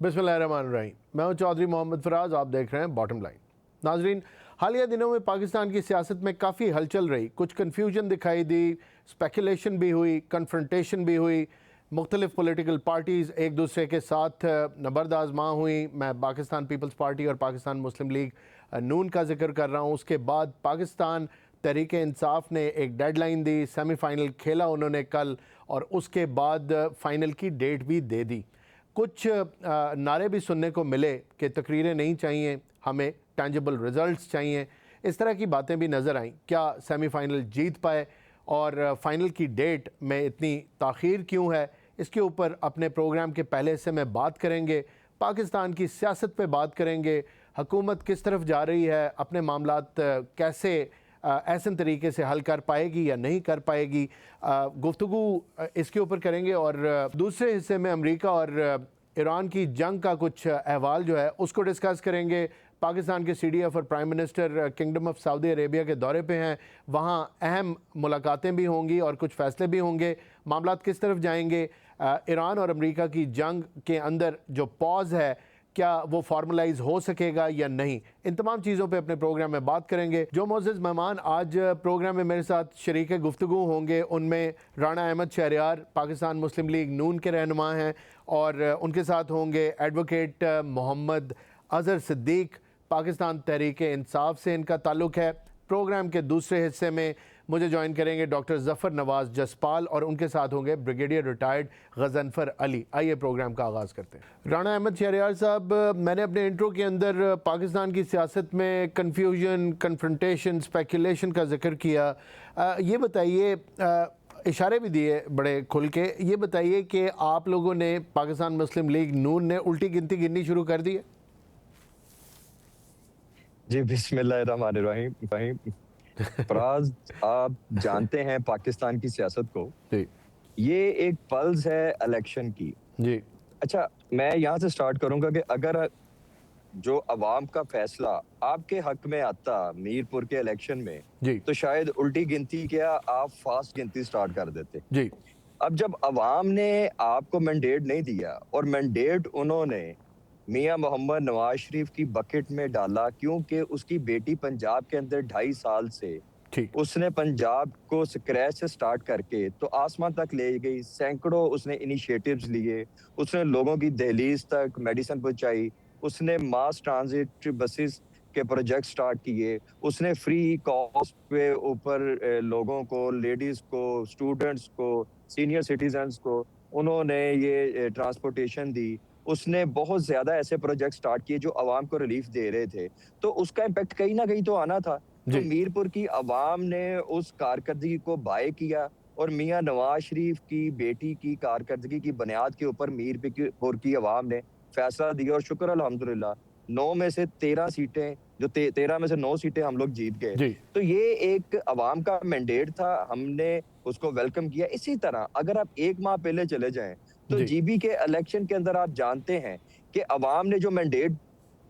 बिस्मिल्लाहिर्रहमानिर्रहीम। मैं हूं चौधरी मोहम्मद फराज, आप देख रहे हैं बॉटम लाइन। नाजरीन, हालिया दिनों में पाकिस्तान की सियासत में काफ़ी हलचल रही, कुछ कन्फ्यूजन दिखाई दी, स्पेकुलेशन भी हुई, कन्फ्रंटेशन भी हुई, मुख्तलिफ पॉलिटिकल पार्टीज़ एक दूसरे के साथ नबर्द आजमा हुई। मैं पाकिस्तान पीपल्स पार्टी और पाकिस्तान मुस्लिम लीग नून का जिक्र कर रहा हूँ। उसके बाद पाकिस्तान तहरीक इंसाफ ने एक डेडलाइन दी, सेमीफाइनल खेला उन्होंने कल, और उसके बाद फ़ाइनल की डेट भी दे दी। कुछ नारे भी सुनने को मिले कि तकरीरें नहीं चाहिए, हमें टेंजिबल रिज़ल्ट्स चाहिए। इस तरह की बातें भी नज़र आईं। क्या सेमीफाइनल जीत पाए और फ़ाइनल की डेट में इतनी ताख़ीर क्यों है, इसके ऊपर अपने प्रोग्राम के पहले हिस्से में बात करेंगे। पाकिस्तान की सियासत पे बात करेंगे, हुकूमत किस तरफ जा रही है, अपने मामलात कैसे ऐसे तरीके से हल कर पाएगी या नहीं कर पाएगी, गुफ्तगू इसके ऊपर करेंगे। और दूसरे हिस्से में अमेरिका और ईरान की जंग का कुछ अहवाल जो है उसको डिस्कस करेंगे। पाकिस्तान के CDF और prime minister kingdom of Saudi Arabia के दौरे पे हैं, वहाँ अहम मुलाकातें भी होंगी और कुछ फ़ैसले भी होंगे। मामलात किस तरफ जाएंगे, ईरान और अमेरिका की जंग के अंदर जो पॉज़ है क्या वो फार्मलाइज हो सकेगा या नहीं, इन तमाम चीज़ों पे अपने प्रोग्राम में बात करेंगे। जो मोअज़्ज़ज़ मेहमान आज प्रोग्राम में मेरे साथ शरीक गुफ्तगू होंगे उनमें राना अहमद शहरयार पाकिस्तान मुस्लिम लीग नून के रहनुमा हैं, और उनके साथ होंगे एडवोकेट मोहम्मद अज़हर सिद्दीक, पाकिस्तान तहरीक इंसाफ से इनका ताल्लुक़ है। प्रोग्राम के दूसरे हिस्से में मुझे ज्वाइन करेंगे डॉक्टर ज़फ़र नवाज़ जसपाल, और उनके साथ होंगे ब्रिगेडियर रिटायर्ड गज़नफ़र अली। आइए प्रोग्राम का आगाज़ करते हैं। राना अहमद शहरयार साहब, मैंने अपने इंट्रो के अंदर पाकिस्तान की सियासत में कन्फ्यूजन, कन्फ्रंटेशन, स्पेकुलेशन का जिक्र किया। ये बताइए, इशारे भी दिए बड़े खुल के, ये बताइए कि आप लोगों ने पाकिस्तान मुस्लिम लीग नून ने उल्टी गिनती गिननी शुरू कर दी है? जी, बिस्मिल्लाहिर्रहमानिर्रहीम। फराज, आप जानते हैं पाकिस्तान की सियासत को, जी ये एक पल्स है इलेक्शन की। जी अच्छा, मैं यहाँ से स्टार्ट करूँगा कि अगर जो अवाम का फैसला आपके हक में आता मीरपुर के इलेक्शन में, जी तो शायद उल्टी गिनती क्या, आप फास्ट गिनती स्टार्ट कर देते। जी अब जब अवाम ने आपको मैंडेट नहीं दिया और मैंडेट उन्होंने मियां मोहम्मद नवाज शरीफ की बकेट में डाला, क्योंकि उसकी बेटी पंजाब के अंदर 2.5 साल से ठीक उसने पंजाब को स्क्रैच से स्टार्ट करके तो आसमान तक ले गई। सैकड़ों उसने इनिशिएटिव्स लिए, उसने लोगों की दहलीज तक मेडिसिन पहुंचाई, उसने मास ट्रांजिट बसेस के प्रोजेक्ट स्टार्ट किए, उसने फ्री कॉस्ट पे ऊपर लोगों को, लेडीज को, स्टूडेंट्स को, सीनियर सिटीजन्स को उन्होंने ये ट्रांसपोर्टेशन दी। उसने बहुत ज्यादा ऐसे प्रोजेक्ट स्टार्ट किए जो आवाम को रिलीफ दे रहे थे, तो उसका इम्पैक्ट कहीं ना कहीं तो आना था। तो जी मीरपुर की अवाम ने उस कारकर्दगी को बाय किया और मियां नवाज शरीफ की बेटी की कारकर्दगी की बुनियाद के ऊपर मीरपुर की अवाम ने फैसला दिया, और शुक्र अल्हम्दुलिल्लाह 9 में से 13 सीटें, जो 13 में से 9 सीटें हम लोग जीत गए। जी तो ये एक अवाम का मैंडेट था, हमने उसको वेलकम किया। इसी तरह अगर आप 1 माह पहले चले जाएं, तो जी GB के इलेक्शन के अंदर आप जानते हैं कि अवाम ने जो मैंडेट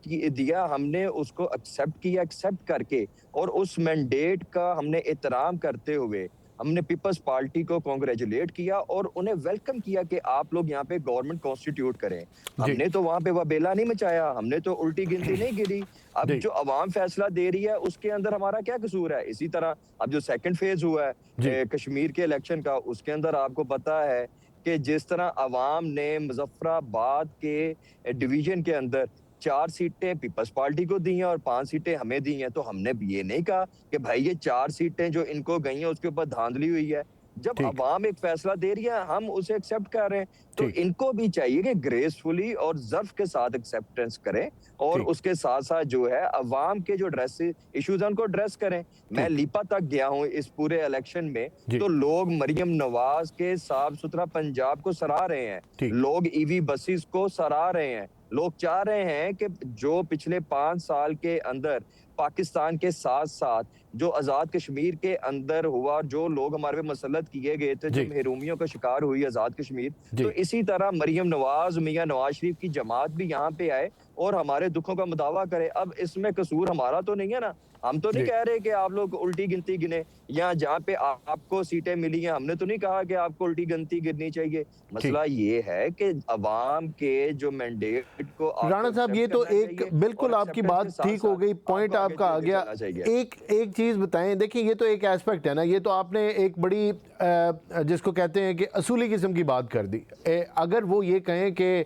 दिया, हमने उसको एक्सेप्ट करके और उस मैंडेट का हमने एहतराम करते हुए हमने पीपल्स पार्टी को कांग्रेचुलेट किया और उन्हें वेलकम किया कि आप लोग यहाँ पे गवर्नमेंट कॉन्स्टिट्यूट करें। जी हमने तो वहां पे वबेला नहीं मचाया, हमने तो उल्टी गिनती नहीं गिरी। अब जी जो अवाम फैसला दे रही है उसके अंदर हमारा क्या कसूर है। इसी तरह अब जो सेकंड फेज हुआ है जी कश्मीर के इलेक्शन का, उसके अंदर आपको पता है कि जिस तरह अवाम ने मुजफ्फराबाद के डिवीजन के अंदर 4 सीटें पीपल्स पार्टी को दी हैं और 5 सीटें हमें दी हैं, तो हमने ये नहीं कहा कि भाई ये 4 सीटें जो इनको गई हैं उसके ऊपर धांधली हुई है। जब ठीक अवाम एक फैसला दे रही है, हम उसे एक्सेप्ट कर रहे हैं, तो ठीक इनको भी चाहिए कि ग्रेसफुली और ज़र्फ़ के साथ एक्सेप्टेंस करें और ठीक उसके साथ-साथ जो है अवाम के जो इश्यूज़ हैं उनको एड्रेस करें। मैं ठीक लिपा तक गया हूँ इस पूरे इलेक्शन में, जी तो लोग मरियम नवाज़ के साफ-सुथरा पंजाब को सराह रहे हैं। ठीक लोग ईवी बसेस को सराह रहे हैं। लोग चाह रहे हैं कि जो पिछले 5 साल के अंदर पाकिस्तान के साथ-साथ जो आज़ाद कश्मीर के अंदर हुआ, जो लोग हमारे पे मसल्लत किए गए थे, जो जी महरूमियों का शिकार हुई आज़ाद कश्मीर, तो जी इसी तरह मरियम नवाज़, मियां नवाज शरीफ की जमात भी यहाँ पे आए और हमारे दुखों का मुदावा करे। अब इसमें कसूर हमारा तो नहीं है ना। हम तो नहीं जी। कह रहे कि आप लोग उल्टी गिनती गिने, या जहाँ पे आपको सीटें मिली हैं हमने तो नहीं कहा कि आपको उल्टी गिनती गिननी चाहिए। ठीक। मसला ये है कि अवाम के जो मैंडेट को आपको राणा साहब, ये एक्सेप्ट तो करना एक चाहिए और बिल्कुल आपकी एक्सेप्टेंस के बात साथ ठीक हो साथ गई, पॉइंट आपको आगे आपका आ लेके गया। चलना चाहिए। एक एक चीज़ बताएं, देखिए ये तो एक एस्पेक्ट है ना, ये तो आपने एक बड़ी जिसको कहते हैं कि असूली किस्म की बात कर दी। अगर वो ये कहें कि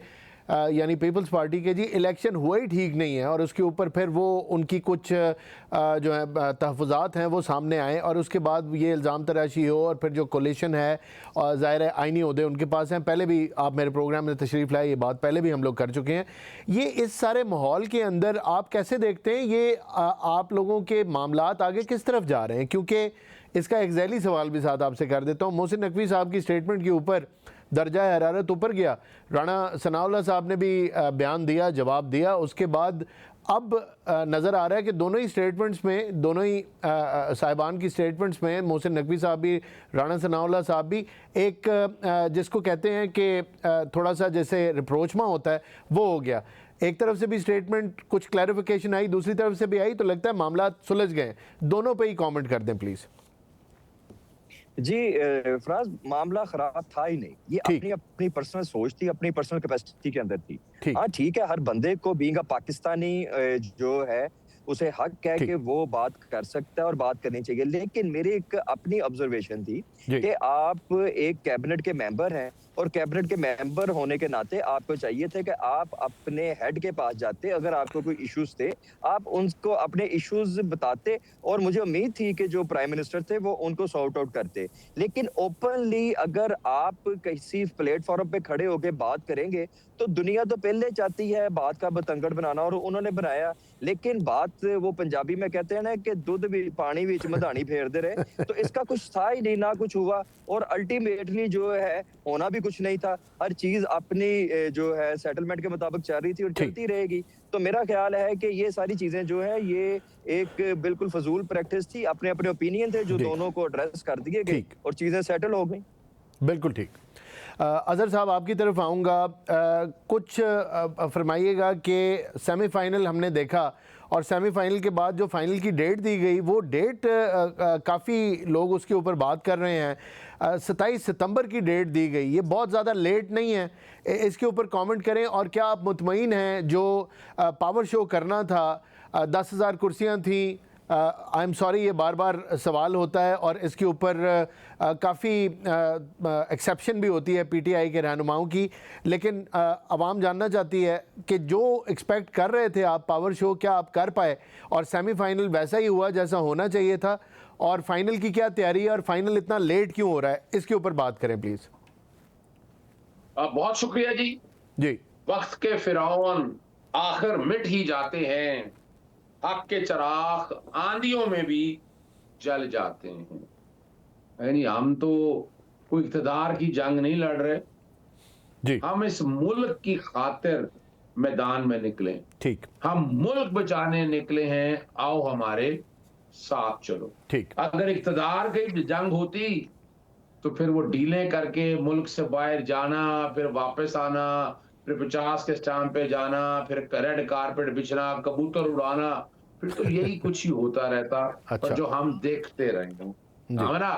यानी पीपल्स पार्टी के जी इलेक्शन हुआ ही ठीक नहीं है और उसके ऊपर फिर वो उनकी कुछ जो है तहफ़्फ़ुज़ात हैं वो सामने आए और उसके बाद ये इल्ज़ाम तराशी हो और फिर जो कोलिशन है और ज़ाहिर है आइनी ओहदे उनके पास हैं। पहले भी आप मेरे प्रोग्राम में तशरीफ़ लाए, ये बात पहले भी हम लोग कर चुके हैं। ये इस सारे माहौल के अंदर आप कैसे देखते हैं ये आप लोगों के मामलात आगे किस तरफ जा रहे हैं? क्योंकि इसका एक ज़ैली सवाल भी साथ आपसे कर देता हूँ। मोहसिन नकवी साहब की स्टेटमेंट के ऊपर दर्जा हरारत ऊपर गया, राणा सनाउल्लाह साहब ने भी बयान दिया, जवाब दिया। उसके बाद अब नज़र आ रहा है कि दोनों ही स्टेटमेंट्स में, दोनों ही साहिबान की स्टेटमेंट्स में, मोहसिन नकवी साहब भी, राणा सनाउल्लाह साहब भी, एक जिसको कहते हैं कि थोड़ा सा जैसे रिप्रोचमा होता है वो हो गया। एक तरफ से भी स्टेटमेंट कुछ क्लैरिफिकेशन आई, दूसरी तरफ से भी आई, तो लगता है मामला सुलझ गए। दोनों पे ही कमेंट कर दें प्लीज़। जी फराज, मामला खराब था ही नहीं, ये ठीक। अपनी अपनी पर्सनल सोच थी, अपनी पर्सनल कैपेसिटी के अंदर थी। ठीक। हाँ ठीक है, हर बंदे को बीइंग अ पाकिस्तानी जो है उसे हक है ठीक। कि वो बात कर सकता है और बात करनी चाहिए, लेकिन मेरी एक अपनी ऑब्जर्वेशन थी जी। कि आप एक कैबिनेट के मेंबर हैं और कैबिनेट के मेंबर होने के नाते आपको चाहिए थे कि आप अपने हेड के पास जाते, अगर आपको कोई इश्यूज थे आप उनको अपने इश्यूज बताते और मुझे उम्मीद थी कि जो प्राइम मिनिस्टर थे वो उनको सॉर्ट आउट करते। लेकिन ओपनली अगर आप किसी प्लेटफॉर्म पे खड़े होकर बात करेंगे तो दुनिया तो पहले चाहती है बात का बतंगड़ बनाना और उन्होंने बनाया, लेकिन बात वो पंजाबी में कहते हैं ना कि दूध भी पानी बीच मधानी फेरते रहे, तो इसका कुछ था ही नहीं, ना कुछ हुआ और अल्टीमेटली जो है होना भी कुछ नहीं था। हर चीज अपनी जो है सेटलमेंट के मुताबिक चल रही थी और ठीक। चलती रहेगी। तो मेरा ख्याल है कि ये सारी चीजें जो है ये एक बिल्कुल फजूल प्रैक्टिस थी, अपने अपने ओपिनियन थे जो जी। दोनों को एड्रेस कर दिए गए ठीक। और चीजें सेटल हो गई। बिल्कुल ठीक। अज़हर साहब, आपकी तरफ आऊँगा। कुछ फरमाइएगा कि सेमीफाइनल हमने देखा और सेमीफाइनल के बाद जो फाइनल की डेट दी गई वो डेट काफ़ी लोग उसके ऊपर बात कर रहे हैं। 27 सितंबर की डेट दी गई, ये बहुत ज़्यादा लेट नहीं है? इसके ऊपर कमेंट करें। और क्या आप मुतमईन हैं जो पावर शो करना था, 10,000 कुर्सियाँ थी, आई एम सॉरी ये बार बार सवाल होता है और इसके ऊपर काफ़ी एक्सेप्शन भी होती है पीटीआई के रहनुमाओं की, लेकिन आवाम जानना चाहती है कि जो एक्सपेक्ट कर रहे थे आप पावर शो, क्या आप कर पाए? और सेमीफाइनल वैसा ही हुआ जैसा होना चाहिए था? और फाइनल की क्या तैयारी है और फाइनल इतना लेट क्यों हो रहा है? इसके ऊपर बात करें प्लीज़। बहुत शुक्रिया जी। जी। वक्त के फिरौन आखिर मिट ही जाते हैं, हक के चराग आंधियों में भी जल जाते हैं। यानी हम तो कोई इख्तिदार की जंग नहीं लड़ रहे, जी। हम इस मुल्क की खातिर मैदान में निकले। ठीक। हम मुल्क बचाने निकले हैं, आओ हमारे साथ चलो। ठीक। अगर इख्तिदार की जंग होती तो फिर वो डीलें करके मुल्क से बाहर जाना, फिर वापस आना, फिर 50 के स्टैंप पे जाना, फिर रेड कारपेट बिछना, कबूतर उड़ाना, फिर तो यही कुछ ही होता रहता। अच्छा। पर जो हम देखते रहे हैं, हमारा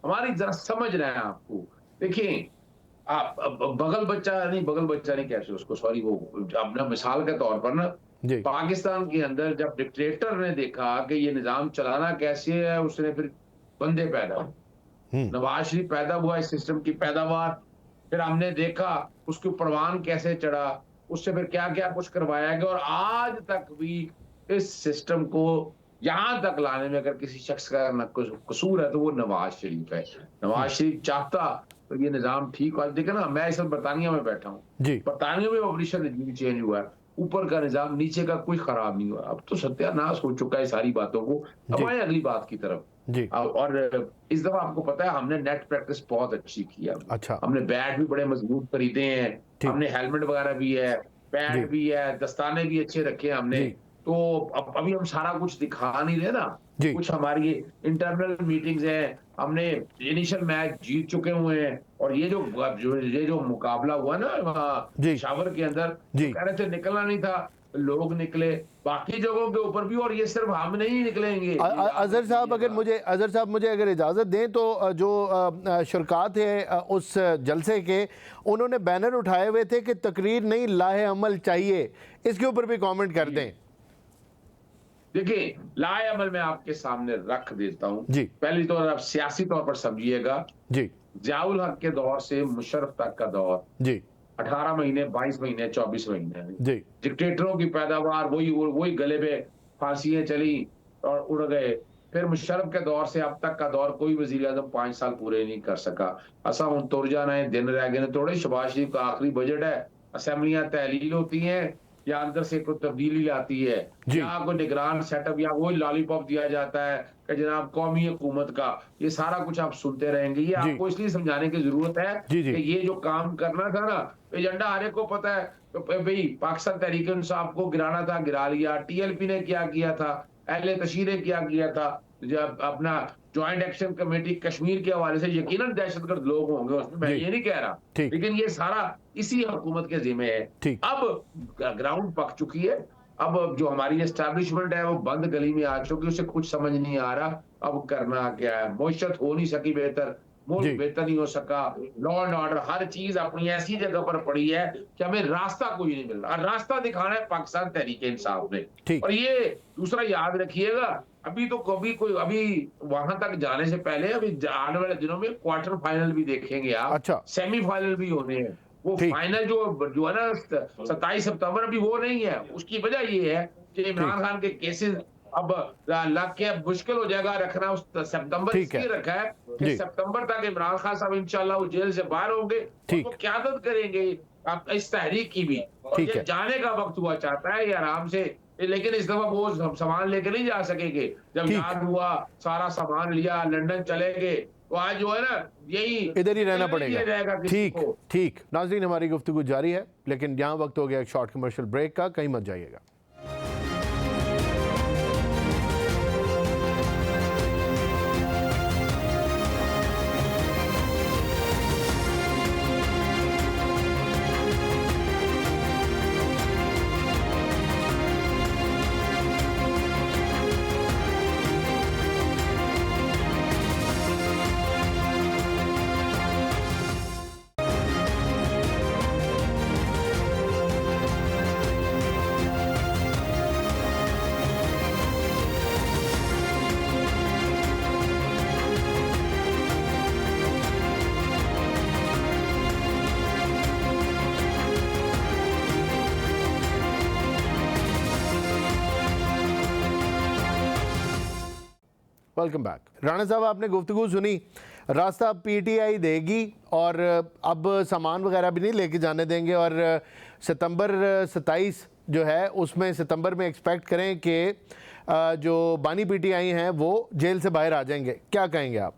हमारी जरा समझ रहे हैं आपको। देखिए, आप बगल बच्चा नहीं कैसे उसको, सॉरी, वो अपना मिसाल के तौर पर ना, जी। पाकिस्तान के अंदर जब डिक्टेटर ने देखा कि ये निजाम चलाना कैसे है, उसने फिर बंदे पैदा, नवाज शरीफ पैदा हुआ, इस सिस्टम की पैदावार। फिर हमने देखा उसके परवान कैसे चढ़ा, उससे फिर क्या क्या कुछ करवाया गया, और आज तक भी इस सिस्टम को यहां तक लाने में अगर किसी शख्स का न कसूर है तो वो नवाज शरीफ है। नवाज शरीफ चाहता तो ये निजाम ठीक हो। देखा ना, मैं इस वक्त बरतानिया में बैठा हूँ, बरतानिया में ऑपरेशन चेंज हुआ है, ऊपर का निजाम नीचे का कोई खराब नहीं हुआ। अब तो सत्यानाश हो चुका है सारी बातों को। अब आए अगली बात की तरफ। जी। और इस दफा आपको पता है हमने नेट प्रैक्टिस बहुत अच्छी की है। अच्छा। हमने बैट भी बड़े मजबूत खरीदे हैं, हमने हेलमेट वगैरह भी है, पैड भी है, दस्ताने भी अच्छे रखे हैं हमने। तो अभी हम सारा कुछ दिखा नहीं रहे ना, कुछ हमारी इंटरनल मीटिंग्स हैं, हमने इनिशियल मैच जीत चुके हुए हैं। और ये जो मुकाबला हुआ ना शावर के अंदर, तो कह रहे थे निकलना नहीं था, लोग निकले बाकी जगहों के ऊपर भी, और ये सिर्फ हम नहीं निकलेंगे। अजहर साहब मुझे अगर इजाज़त दें तो जो शुरका थे उस जलसे के, उन्होंने बैनर उठाए हुए थे कि तकरीर नहीं लाहे अमल चाहिए, इसके ऊपर भी कमेंट कर दें। देखिए, लाए अमल मैं आपके सामने रख देता हूं जी। पहली तो आप सियासी तौर पर समझिएगा जी। जियाउल हक के दौर से मुशर्रफ तक का दौर, जी। 18 महीने 22 महीने 24 महीने जी। डिक्टेटरों की पैदावार, वही गले पे फांसियां चली और उड़ गए। फिर मुशर्रफ के दौर से अब तक का दौर कोई वजीर आजम 5 साल पूरे नहीं कर सका। असा हुन तुर जाना है, दिन रह गए थोड़े। शहबाज शरीफ का आखिरी बजट है, असेंबलियां तहलील होती हैं या अंदर से कोई तब्दीली आती है, या कोई निगरान सेटअप, या वही लॉलीपॉप दिया जाता है कि जनाब कौमी हुकूमत का। ये सारा कुछ आप सुनते रहेंगे। ये आपको इसलिए समझाने की जरूरत है कि ये जो काम करना था ना, एजेंडा हर एक को पता है। तो भाई पाकिस्तान तहरीक इंसाफ को गिराना था, गिरा लिया। टीएलपी ने क्या किया था, अहले तशीर ने क्या किया था, जब अपना ज्वाइंट एक्शन कमेटी कश्मीर के हवाले से यकीनन दहशतगर्द लोग होंगे उसमें, मैं ये नहीं कह रहा, लेकिन ये सारा इसी हुकूमत के जिम्मे है। अब ग्राउंड पक चुकी है। अब जो हमारी एस्टैब्लिशमेंट है वो बंद गली में आ चुकी, उसे कुछ समझ नहीं आ रहा अब करना क्या है। मईशत हो नहीं सकी बेहतर, मुल्क बेहतर नहीं हो सका, लॉ एंड ऑर्डर हर चीज अपनी ऐसी जगह पर पड़ी है कि हमें रास्ता कोई नहीं मिल रहा। रास्ता दिखाना है पाकिस्तान तहरीक इंसाफ ने। और ये दूसरा याद रखिएगा, अभी तो अभी वहां तक जाने से पहले अभी आने वाले दिनों में क्वार्टर फाइनल भी देखेंगे आप। अच्छा। सेमीफाइनल भी होने हैं। वो फाइनल जो है ना 27 सितंबर, अभी वो नहीं है। उसकी वजह ये है कि इमरान खान के केसेस अब लग के अब मुश्किल हो जाएगा रखना। उस सितंबर इसलिए रखा है कि सितंबर तक इमरान खान साहब इंशाल्लाह वो जेल से बाहर होंगे, वो क़यादत करेंगे इस तहरीक की भी। और ये जाने का वक्त हुआ चाहता है ये आराम से, लेकिन इस दफा वो सामान लेके नहीं जा सकेंगे। जब याद हुआ सारा सामान लिया, लंदन चले गए, तो आज जो है ना यही इधर ही रहना पड़ेगा। ठीक नाज़रीन, हमारी गुफ्तगू जारी है, लेकिन यहाँ वक्त हो गया एक शॉर्ट कमर्शियल ब्रेक का, कहीं मत जाइएगा। Welcome back. राणा साहब, आपने गुफ्तगू सुनी, रास्ता पीटीआई देगी और अब सामान वगैरह भी नहीं लेके जाने देंगे, और सितंबर 27 जो है उसमें सितंबर में एक्सपेक्ट करें कि जो बानी पीटीआई हैं वो जेल से बाहर आ जाएंगे। क्या कहेंगे आप?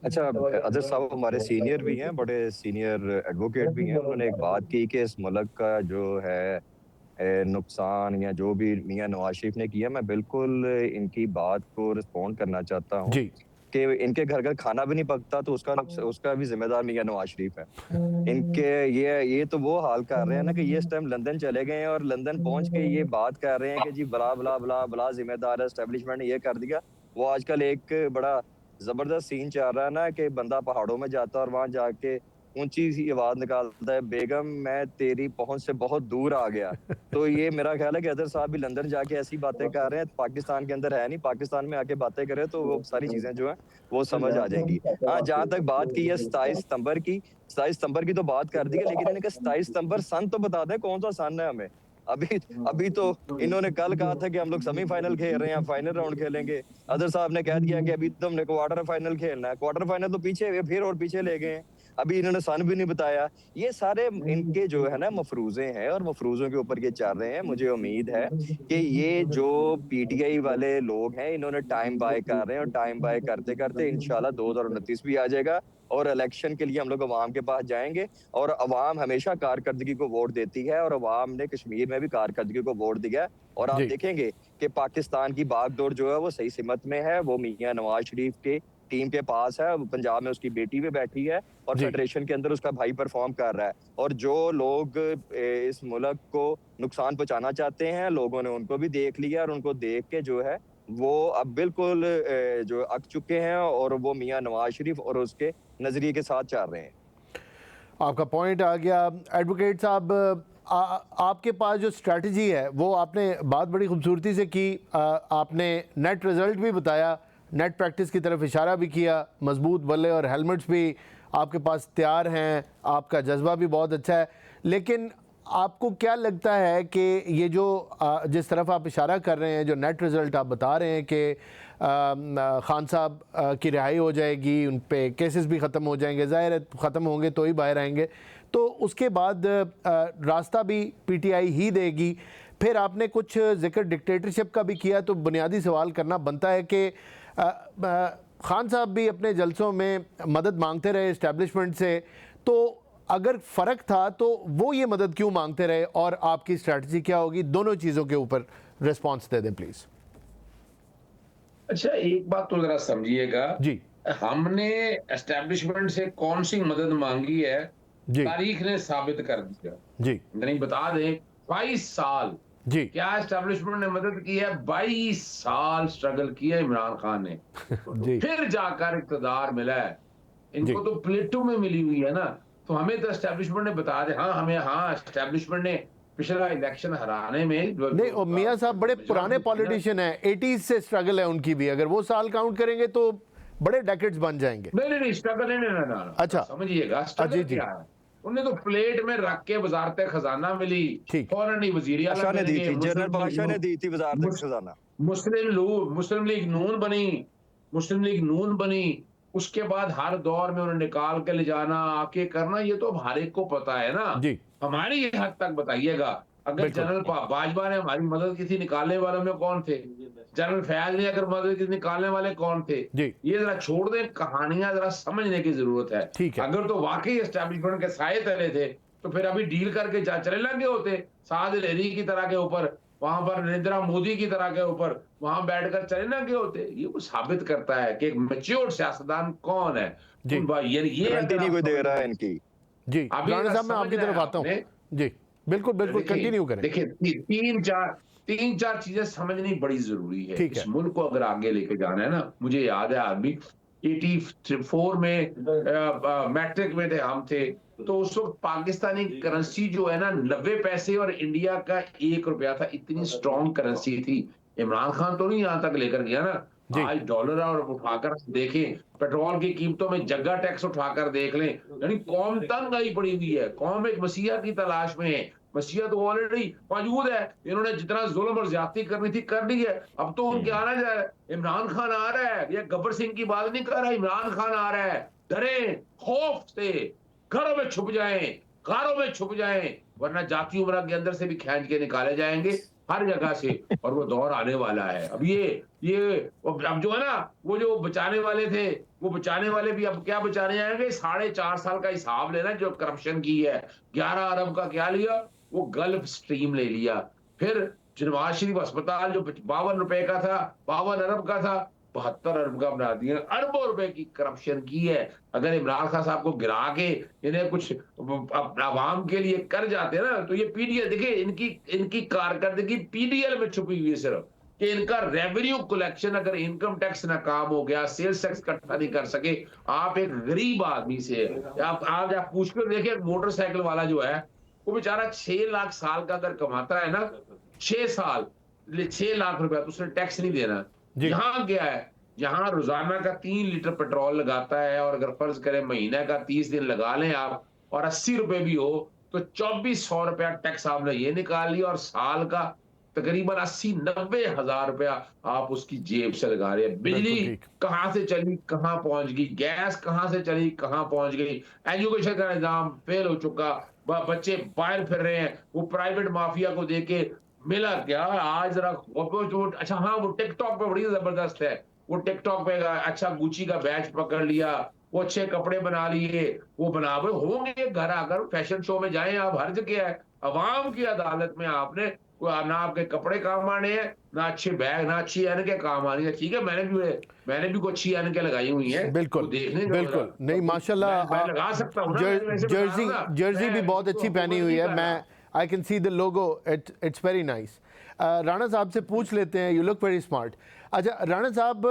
अच्छा, अजहर साहब हमारे सीनियर भी हैं, बड़े सीनियर एडवोकेट भी हैं। उन्होंने एक बात की कि इस मुल्क का जो है नुकसान या जो भी मियां नवाज शरीफ ने किया, मैं बिल्कुल इनकी बात को रिस्पॉन्ड करना चाहता हूँ कि इनके घर का खाना भी नहीं पकता तो उसका भी जिम्मेदार मियां नवाज शरीफ है। इनके ये तो वो हाल कर रहे हैं ना कि ये इस टाइम लंदन चले गए हैं और लंदन पहुंच के ये बात कर रहे हैं कि जी बला बला बला बला जिम्मेदार है, एस्टेब्लिशमेंट ने ये कर दिया। वो आजकल एक बड़ा जबरदस्त सीन चल रहा है ना कि बंदा पहाड़ों में जाता है और वहां जाके ऊंची सी आवाज निकालता है, बेगम मैं तेरी पहुंच से बहुत दूर आ गया। तो ये मेरा ख्याल है कि अजहर साहब भी लंदन जाके ऐसी बातें कर रहे हैं। पाकिस्तान के अंदर है नहीं, पाकिस्तान में आके बातें करें तो वो सारी चीजें जो है वो समझ आ जाएंगी। हाँ, जहां तक बात की है 27 सितंबर की तो बात कर दी है, लेकिन इन्होंने कहा 27 सितंबर सन तो बता दें कौन सा सन है हमें। अभी तो इन्होंने कल कहा था कि हम लोग सेमीफाइनल खेल रहे हैं, फाइनल राउंड खेलेंगे। अजहर साहब ने कह दिया कि अभी तो हमने क्वार्टर फाइनल खेलना है। क्वार्टर फाइनल तो पीछे फिर और पीछे ले गए हैं, अभी इन्होंने सन भी नहीं बताया। ये सारे इनके जो है ना मफरूजे हैं और मफरूजों के ऊपर ये चल रहे हैं। मुझे उम्मीद है कि ये जो पीटीआई वाले लोग हैं इन्होंने टाइम बाय कर रहे हैं और टाइम बाय करते करते इंशाल्लाह 2029 भी आ जाएगा और इलेक्शन के लिए हम लोग अवाम के पास जाएंगे। और अवाम हमेशा कारकर्दगी को वोट देती है और अवाम ने कश्मीर में भी कारकर्दगी को वोट दिया है। और आप देखेंगे कि पाकिस्तान की बागडोर जो है वो सही सिमत में है। वो मियां नवाज शरीफ के टीम के पास है, पंजाब में उसकी बेटी भी बैठी है और जी। फेडरेशन के अंदर उसका भाई परफॉर्म कर रहा है। और जो लोग इस मुल्क को नुकसान पहुंचाना चाहते हैं, लोगों ने उनको भी देख लिया और उनको देख के जो है वो अब बिल्कुल जो अक चुके हैं और वो मियां नवाज शरीफ और उसके नजरिए के साथ चल रहे हैं। आपका पॉइंट आ गया। एडवोकेट साहब, आपके पास जो स्ट्रैटेजी है वो आपने बात बड़ी खूबसूरती से की। आपने नेट रिजल्ट भी बताया, नेट प्रैक्टिस की तरफ इशारा भी किया, मजबूत बल्ले और हेलमेट्स भी आपके पास तैयार हैं, आपका जज्बा भी बहुत अच्छा है। लेकिन आपको क्या लगता है कि ये जो जिस तरफ आप इशारा कर रहे हैं, जो नेट रिज़ल्ट आप बता रहे हैं कि खान साहब की रिहाई हो जाएगी, उन पे केसेस भी ख़त्म हो जाएंगे, ज़ाहिर है ख़त्म होंगे तो ही बाहर आएंगे, तो उसके बाद रास्ता भी पीटीआई ही देगी। फिर आपने कुछ जिक्र डिक्टेटरशिप का भी किया, तो बुनियादी सवाल करना बनता है कि खान साहब भी अपने जलसों में मदद मांगते रहे इस्टेब्लिशमेंट से, तो अगर फ़र्क था तो वो ये मदद क्यों मांगते रहे और आपकी स्ट्रैटेजी क्या होगी? दोनों चीज़ों के ऊपर रिस्पॉन्स दे दें प्लीज़। अच्छा, एक बात तो जरा समझिएगा, जी हमने एस्टेब्लिशमेंट से कौन सी मदद मांगी है, जी तारीख ने साबित कर दिया। जी यानी बता दें, 22 साल जी क्या एस्टेब्लिशमेंट ने मदद की है? 22 साल स्ट्रगल किया इमरान खान ने, जी फिर जाकर इक़्तिदार मिला है। जी इनको तो प्लेटो में मिली हुई है ना, तो हमें तो एस्टेब्लिशमेंट ने बता दे, हाँ एस्टेब्लिशमेंट ने पिछला इलेक्शन हराने में नहीं, और मियाँ साहब बड़े पुराने पॉलिटिशियन हैं, 80s से स्ट्रगल है उनकी भी, अगर वो साल काउंट करेंगे तो बड़े डेकेड्स बन जाएंगे। नहीं स्ट्रगल नहीं, अच्छा। समझिए जी स्ट्रगल जी क्या है। उन्हें तो प्लेट में रख के वजारत खजाना मिली, ठीक। फौरन ही वजीर आला बादशाह ने बन दी गए, थी, जनरल बादशाह ने दी थी वजारत खजाना। मुस्लिम लीग नून बनी, मुस्लिम लीग नून बनी। उसके बाद हर दौर में उन्हें निकाल के ले जाना, आके करना, ये तो हर एक को पता है ना। जी हमारी हद तक बताइएगा, अगर बिल्कुल। जनरल बाजवा ने हमारी मदद की थी, निकालने वालों में कौन थे? जनरल फैज ने अगर मदद की थी, निकालने वाले कौन थे? जी ये जरा छोड़ दें, कहानियां जरा समझने की जरूरत है। ठीक है। अगर तो वाकई एस्टेब्लिशमेंट के साए तले थे, तो फिर अभी डील करके चले लगे होते, साद लेरी की तरह के ऊपर, वहां पर नरेंद्र मोदी की तरह के ऊपर वहां बैठकर चले लगे होते। ये वो साबित करता है कि एक मैच्योर सियासतदान कौन है। जी ये गारंटी अगर नहीं आप कोई दे समझ रहा है लें, इनकी। जी अभी राणा साहब, मैं समझ आपकी रहे तरफ हैं आता हूँ। आपने। जी बिल्कुल बिल्कुल, कंटिन्यू करें। देखिए, तीन चार चीजें समझनी बड़ी जरूरी है। ठीक इस है। मुल्क को अगर आगे लेके जाना है ना, मुझे याद है आदमी 84 में मैट्रिक में थे हम थे, तो उस वक्त पाकिस्तानी करेंसी जो है ना 90 पैसे और इंडिया का 1 रुपया था, इतनी स्ट्रॉन्ग करेंसी थी। इमरान खान तो नहीं यहां तक लेकर गया ना। जी आज डॉलर और उठाकर देखें, पेट्रोल की कीमतों में जगह टैक्स उठाकर देख लें, यानी कौम तंग आई पड़ी हुई है। कौम एक मसीहा की तलाश में है। मसीहा तो ऑलरेडी मौजूद है, इन्होंने जितना जुल्म और ज्यादती करनी थी कर दी है। अब तो उनके आना जाए, इमरान खान आ रहा है, ये गब्बर सिंह की बात नहीं कर रहा, इमरान खान आ रहा है। डरे खौफ से घरों में छुप जाएं, गारों में छुप जाएं, वरना जाति उमरा के अंदर से भी खींच के निकाले जाएंगे हर जगह से। और वो दौर आने वाला है। अब अब जो है ना, वो जो बचाने वाले थे, वो बचाने वाले भी अब क्या बचाने आएंगे? 4.5 साल का हिसाब लेना जो करप्शन की है। 11 अरब का क्या लिया? वो गल्फ स्ट्रीम ले लिया। फिर नवाज शरीफ अस्पताल जो 52 रुपए का था, 52 अरब का था, 72 अरब का बना दिया। अरबों रुपए की करप्शन की है। अगर इमरान खान साहब को गिरा के इन्हें कुछ आवाम के लिए कर जाते ना, तो ये पीडीएल देखिए, इनकी कारकर्दगी पीडीएल में छुपी हुई है सिर्फ, कि इनका रेवेन्यू कलेक्शन, अगर इनकम टैक्स नाकाम हो गया, सेल्स टैक्स इकट्ठा नहीं कर सके। आप एक गरीब आदमी से आप आज आप पूछ कर देखिए, मोटरसाइकिल वाला जो है, वो बेचारा 6 लाख साल का अगर कमाता है ना, 6 लाख रुपया, तो उसने टैक्स नहीं देना। जी यहाँ क्या है, यहाँ रोजाना का 3 लीटर पेट्रोल लगाता है, और अगर फर्ज करें महीने का 30 दिन लगा लें आप, और 80 रुपए भी हो, तो 2400 रुपया टैक्स आपने ये निकाल लिया, और साल का तकरीबन 80-90 हजार रुपया आप उसकी जेब से लगा रहे हैं। बिल्कुल बिजली ठीक। कहां से चली कहां पहुंच गई, गैस कहां से चली कहां पहुंच गई, एजुकेशन का निजाम फेल हो चुका, बच्चे बाहर फिर रहे हैं, वो प्राइवेट माफिया को देके मिला क्या आज जरा। अच्छा हाँ, वो टिकटॉक पे बड़ी जबरदस्त है। वो टिकटॉक पे अच्छा गुची का बैच पकड़ लिया, वो अच्छे कपड़े बना लिए, वो होंगे घर आकर फैशन शो में जाएं आप, हर्ज क्या है। अवाम की अदालत में आपने ना आपके कपड़े काम आने हैं, ना अच्छे बैग, ना अच्छी ऐनकें काम आनी है। ठीक है, मैंने भी कुछ अच्छी ऐनकें लगाई हुई हैं, वो बिल्कुल, देखने जाओ जरा। बिल्कुल। नहीं माशाल्लाह मैं लगा सकता हूँ ना, जर मैं वैसे बता रहा हूँ ना, जर्सी भी मैं बहुत किसी को अच्छी पहनी हुकूमत हुई नहीं है। कर मैं रहा। I can see the logo, it's very nice. Rana साहब से पूछ लेते हैं, यू लुक वेरी स्मार्ट। अच्छा राणा साहब,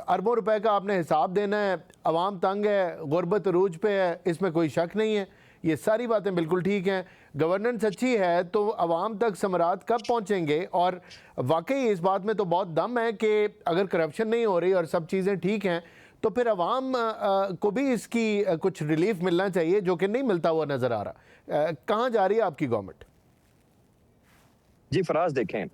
अरबों रुपए का आपने हिसाब देना है, अवाम तंग है, गुर्बत अरूज पे है, इसमें कोई शक नहीं है, ये सारी बातें बिल्कुल ठीक हैं। गवर्नेंस अच्छी है तो अवाम तक समरात कब पहुंचेंगे? और वाकई इस बात में तो बहुत दम है कि अगर करप्शन नहीं हो रही और सब चीज़ें ठीक हैं तो फिर अवाम को भी इसकी कुछ रिलीफ मिलना चाहिए, जो कि नहीं मिलता हुआ नज़र आ रहा। कहाँ जा रही है आपकी गवर्नमेंट? जी फराज देखें,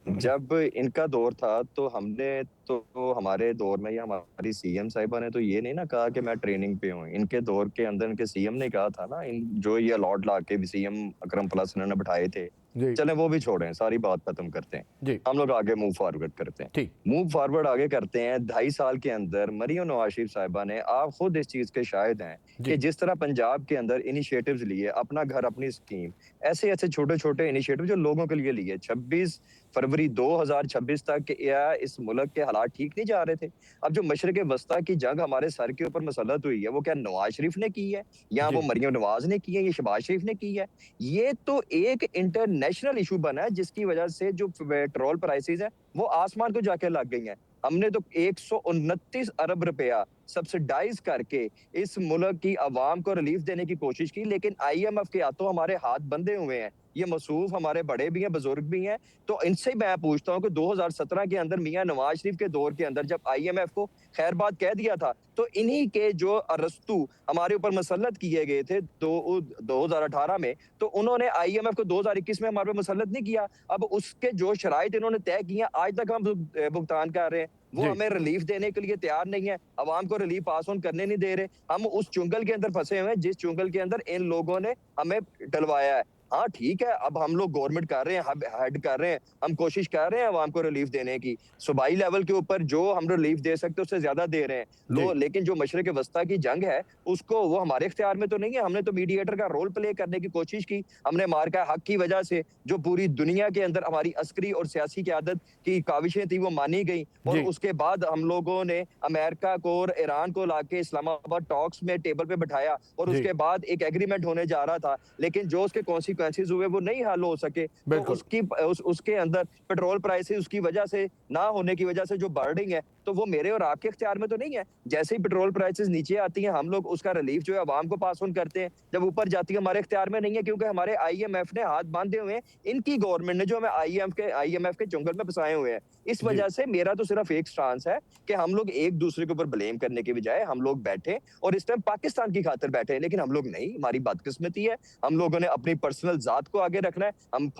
जब इनका दौर था तो हमने तो हमारे दौर में या हमारी सीएम साहिबा ने तो ये नहीं ना कहा कि मैं ट्रेनिंग पे हूँ। इनके दौर के अंदर इनके सीएम ने कहा था ना, इन जो ये अलॉट ला के सीएम अकरम प्लस ने बिठाए थे। जी चलें वो भी छोड़ें, सारी बात खत्म करते हैं। जी हम लोग आगे मूव फॉरवर्ड करते हैं। ठीक। मूव फॉरवर्ड आगे करते हैं। 2.5 साल के अंदर मरियम नवाज शरीफ साहिबा ने, आप खुद इस चीज के शाहिद हैं जी कि जिस तरह पंजाब के अंदर इनिशिएटिव्स लिए, अपना घर अपनी स्कीम, ऐसे ऐसे छोटे छोटे इनिशिएटिव जो लोगों के लिए लिए, 26 फरवरी 2026 तक या इस मुल्क के हालात ठीक नहीं जा रहे थे। अब जो मशरक़ वस्ता की जंग हमारे सर के ऊपर मसलत हुई है, वो क्या नवाज शरीफ ने की है या वो जी मरियम नवाज ने की है, ये शहबाज शरीफ ने की है? ये तो एक इंटरनेशनल इशू बना है जिसकी वजह से जो पेट्रोल प्राइसेस है वो आसमान को जाके लग गई हैं। हमने तो 129 अरब रुपया सब्सिडाइज करके इस मुल्क की आवाम को रिलीफ देने की कोशिश की, लेकिन आईएमएफ के हाथों हमारे हाथ बंधे हुए हैं। ये मसूफ हमारे बड़े भी हैं, बुजुर्ग भी हैं। तो इनसे मैं पूछता हूँ कि 2017 के अंदर मियां नवाज शरीफ के दौर के अंदर जब आईएमएफ को खैरबाद कह दिया था, तो इन्हीं के जो अरस्तू हमारे ऊपर मुसल्लत किए गए थे 2018 में, तो उन्होंने आईएमएफ को 2021 में हमारे पे मुसल्लत नहीं किया। अब उसके जो शराइत इन्होंने तय किए हैं, आज तक हम भुगतान कर रहे हैं। वो जी हमें रिलीफ देने के लिए तैयार नहीं है, अवाम को रिलीफ पास ऑन करने नहीं दे रहे। हम उस चुंगल के अंदर फंसे हुए हैं जिस चुंगल के अंदर इन लोगों ने हमें डलवाया है। हाँ ठीक है, अब हम लोग गवर्नमेंट कर रहे हैं, हेड कर रहे हैं, हम कोशिश कर रहे हैं अवाम को रिलीफ देने की। सूबाई लेवल के ऊपर जो हम रिलीफ दे सकते हैं उससे ज्यादा दे रहे हैं जी लेकिन जो मशरक़ वस्ता की जंग है उसको, वो हमारे इख्तियार में तो नहीं है। हमने तो मीडिएटर का रोल प्ले करने की कोशिश की। हमने मार्का हक की वजह से जो पूरी दुनिया के अंदर हमारी अस्करी और सियासी क़यादत की काविशें थी वो मानी गई, और जी उसके बाद हम लोगों ने अमेरिका को और ईरान को लाके इस्लामाबाद टॉक्स में टेबल पे बिठाया, और जी उसके बाद एक एग्रीमेंट होने जा रहा था, लेकिन जो उसके कॉन्सिक्वेंसेज हुए वो नहीं हल हो सके। तो बिल्कुल उसके अंदर पेट्रोल प्राइसेस उसकी वजह से ना होने की वजह से जो बर्डिंग है, तो वो मेरे और आपके इख्तियार में तो नहीं है। जैसे ही पेट्रोल प्राइसेस नीचे आती हैं, हम लोग उसका रिलीफ जो है अवाम को पास ऑन करते हैं। जब ऊपर जाती है हमारे इख्तियार में नहीं है, क्योंकि हमारे आईएमएफ ने हाथ बांधे हुए हैं। इनकी गवर्नमेंट ने जो हमें आईएमएफ के चंगुल में फंसाए हुए हैं। इस जी वजह से मेरा तो सिर्फ एक स्टांस है कि हम लोग एक दूसरे के ऊपर ब्लेम करने के बजाय हम लोग बैठे और इस टाइम पाकिस्तान की खातिर बैठे हैं। लेकिन हम लोग नहीं, हमारी बदकिस्मती है, हम लोगों ने अपनी पर्सनल जात को आगे रखना है। हम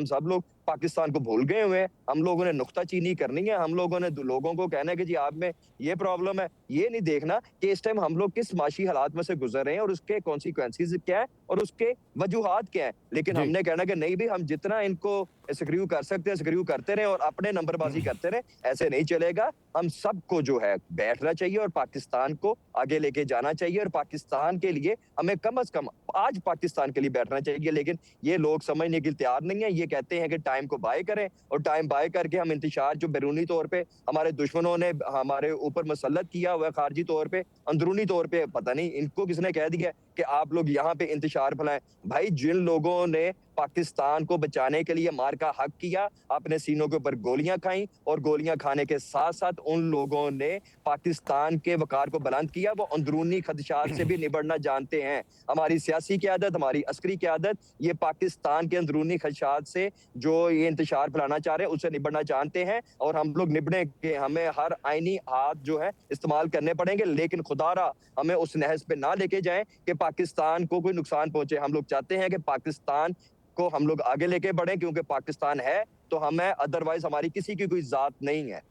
सब लोग पाकिस्तान को भूल गए हुए हैं। हम लोगों ने नुक्ताचीनी करनी है। हम लोगों ने लोगों को कहना है कि जी आप में ये प्रॉब्लम है। ये नहीं देखना कि इस टाइम हम लोग किस माशी हालात में से गुजर रहे हैं और उसके कॉन्सिक्वेंसेस क्या है और उसके वजूहात क्या है। लेकिन जी हमने कहना कि नहीं भी, हम जितना इनको स्क्रू कर सकते हैं स्क्रू करते रहे और अपने नंबरबाजी करते रहे। ऐसे नहीं चलेगा। हम सबको जो है बैठना चाहिए और पाकिस्तान को आगे लेके जाना चाहिए, और पाकिस्तान के लिए हमें कम से कम आज पाकिस्तान के लिए बैठना चाहिए। लेकिन ये लोग समझने के लिए तैयार नहीं है। ये कहते हैं कि टाइम को बाय करें, और टाइम बाय करके हम इंतशार जो बैरूनी तौर पे हमारे दुश्मनों ने हमारे ऊपर मुसल्लत किया हुआ है, खारजी तौर पे, अंदरूनी तौर पे, पता नहीं इनको किसने कह दिया कि आप लोग यहाँ पे इंतशार फैलाएं। भाई जिन लोगों ने पाकिस्तान को बचाने के लिए मार का हक किया, अपने सीनों के ऊपर गोलियां खाई, और गोलियां खाने के साथ साथ उन लोगों ने पाकिस्तान के वकार को बुलंद किया। वो अंदरूनी खदशात से भी निबड़ना जानते हैं। हमारी सियासी क़यादत, हमारी अस्करी क़यादत, ये पाकिस्तान के अंदरूनी खदशात से जो ये इंतशार फैलाना चाह रहे हैं उससे निबड़ना जानते हैं, और हम लोग निबड़ने के हमें हर आईनी हाथ जो है इस्तेमाल करने पड़ेंगे। लेकिन खुदारा हमें उस नहज पे ना लेके जाएं कि पाकिस्तान को कोई नुकसान पहुंचे। हम लोग चाहते हैं कि पाकिस्तान को हम लोग आगे लेके बढ़ें, क्योंकि पाकिस्तान है तो हमें, अदरवाइज हमारी किसी की कोई जात नहीं है।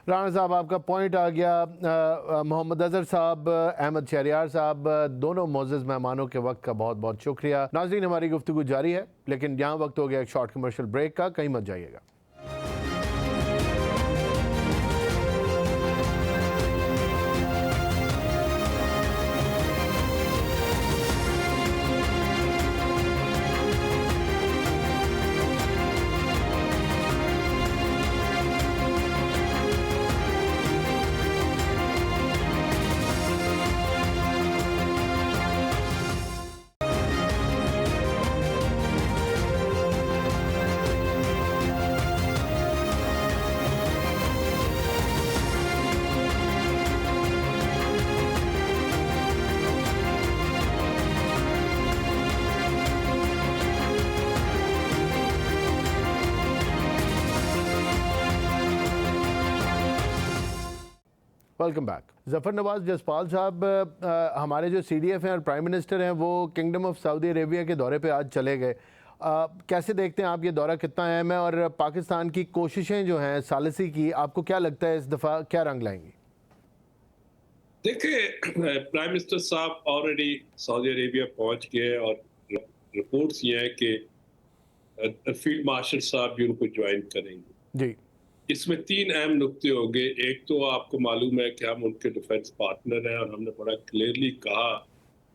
राणा साहब आपका पॉइंट आ गया। मोहम्मद अजहर साहब, अहमद शहरियार साहब, दोनों मोअज़्ज़ज़ मेहमानों के वक्त का बहुत बहुत शुक्रिया। नाज़रीन हमारी गुफ्तगू जारी है, लेकिन यहाँ वक्त हो गया एक शॉर्ट कमर्शियल ब्रेक का। कहीं मत जाइएगा। Welcome back. जफर नवाज जसपाल साहब, हमारे जो CDF हैं और प्राइम मिनिस्टर हैं वो किंगडम ऑफ सऊदी अरेबिया के दौरे पे आज चले गए। कैसे देखते हैं आप ये दौरा, कितना अहम है, और पाकिस्तान की कोशिशें जो हैं सालिसी की, आपको क्या लगता है इस दफ़ा क्या रंग लाएंगी? देखिए, प्राइम मिनिस्टर साहब ऑलरेडी सऊदी अरेबिया पहुंच गए और रिपोर्ट्स ये हैं कि फील्ड मार्शल साहब भी उनको ज्वाइन करेंगे। जी इसमें 3 अहम नुक्ते होंगे। एक तो आपको मालूम है कि हम उनके डिफेंस पार्टनर हैं और हमने बड़ा क्लियरली कहा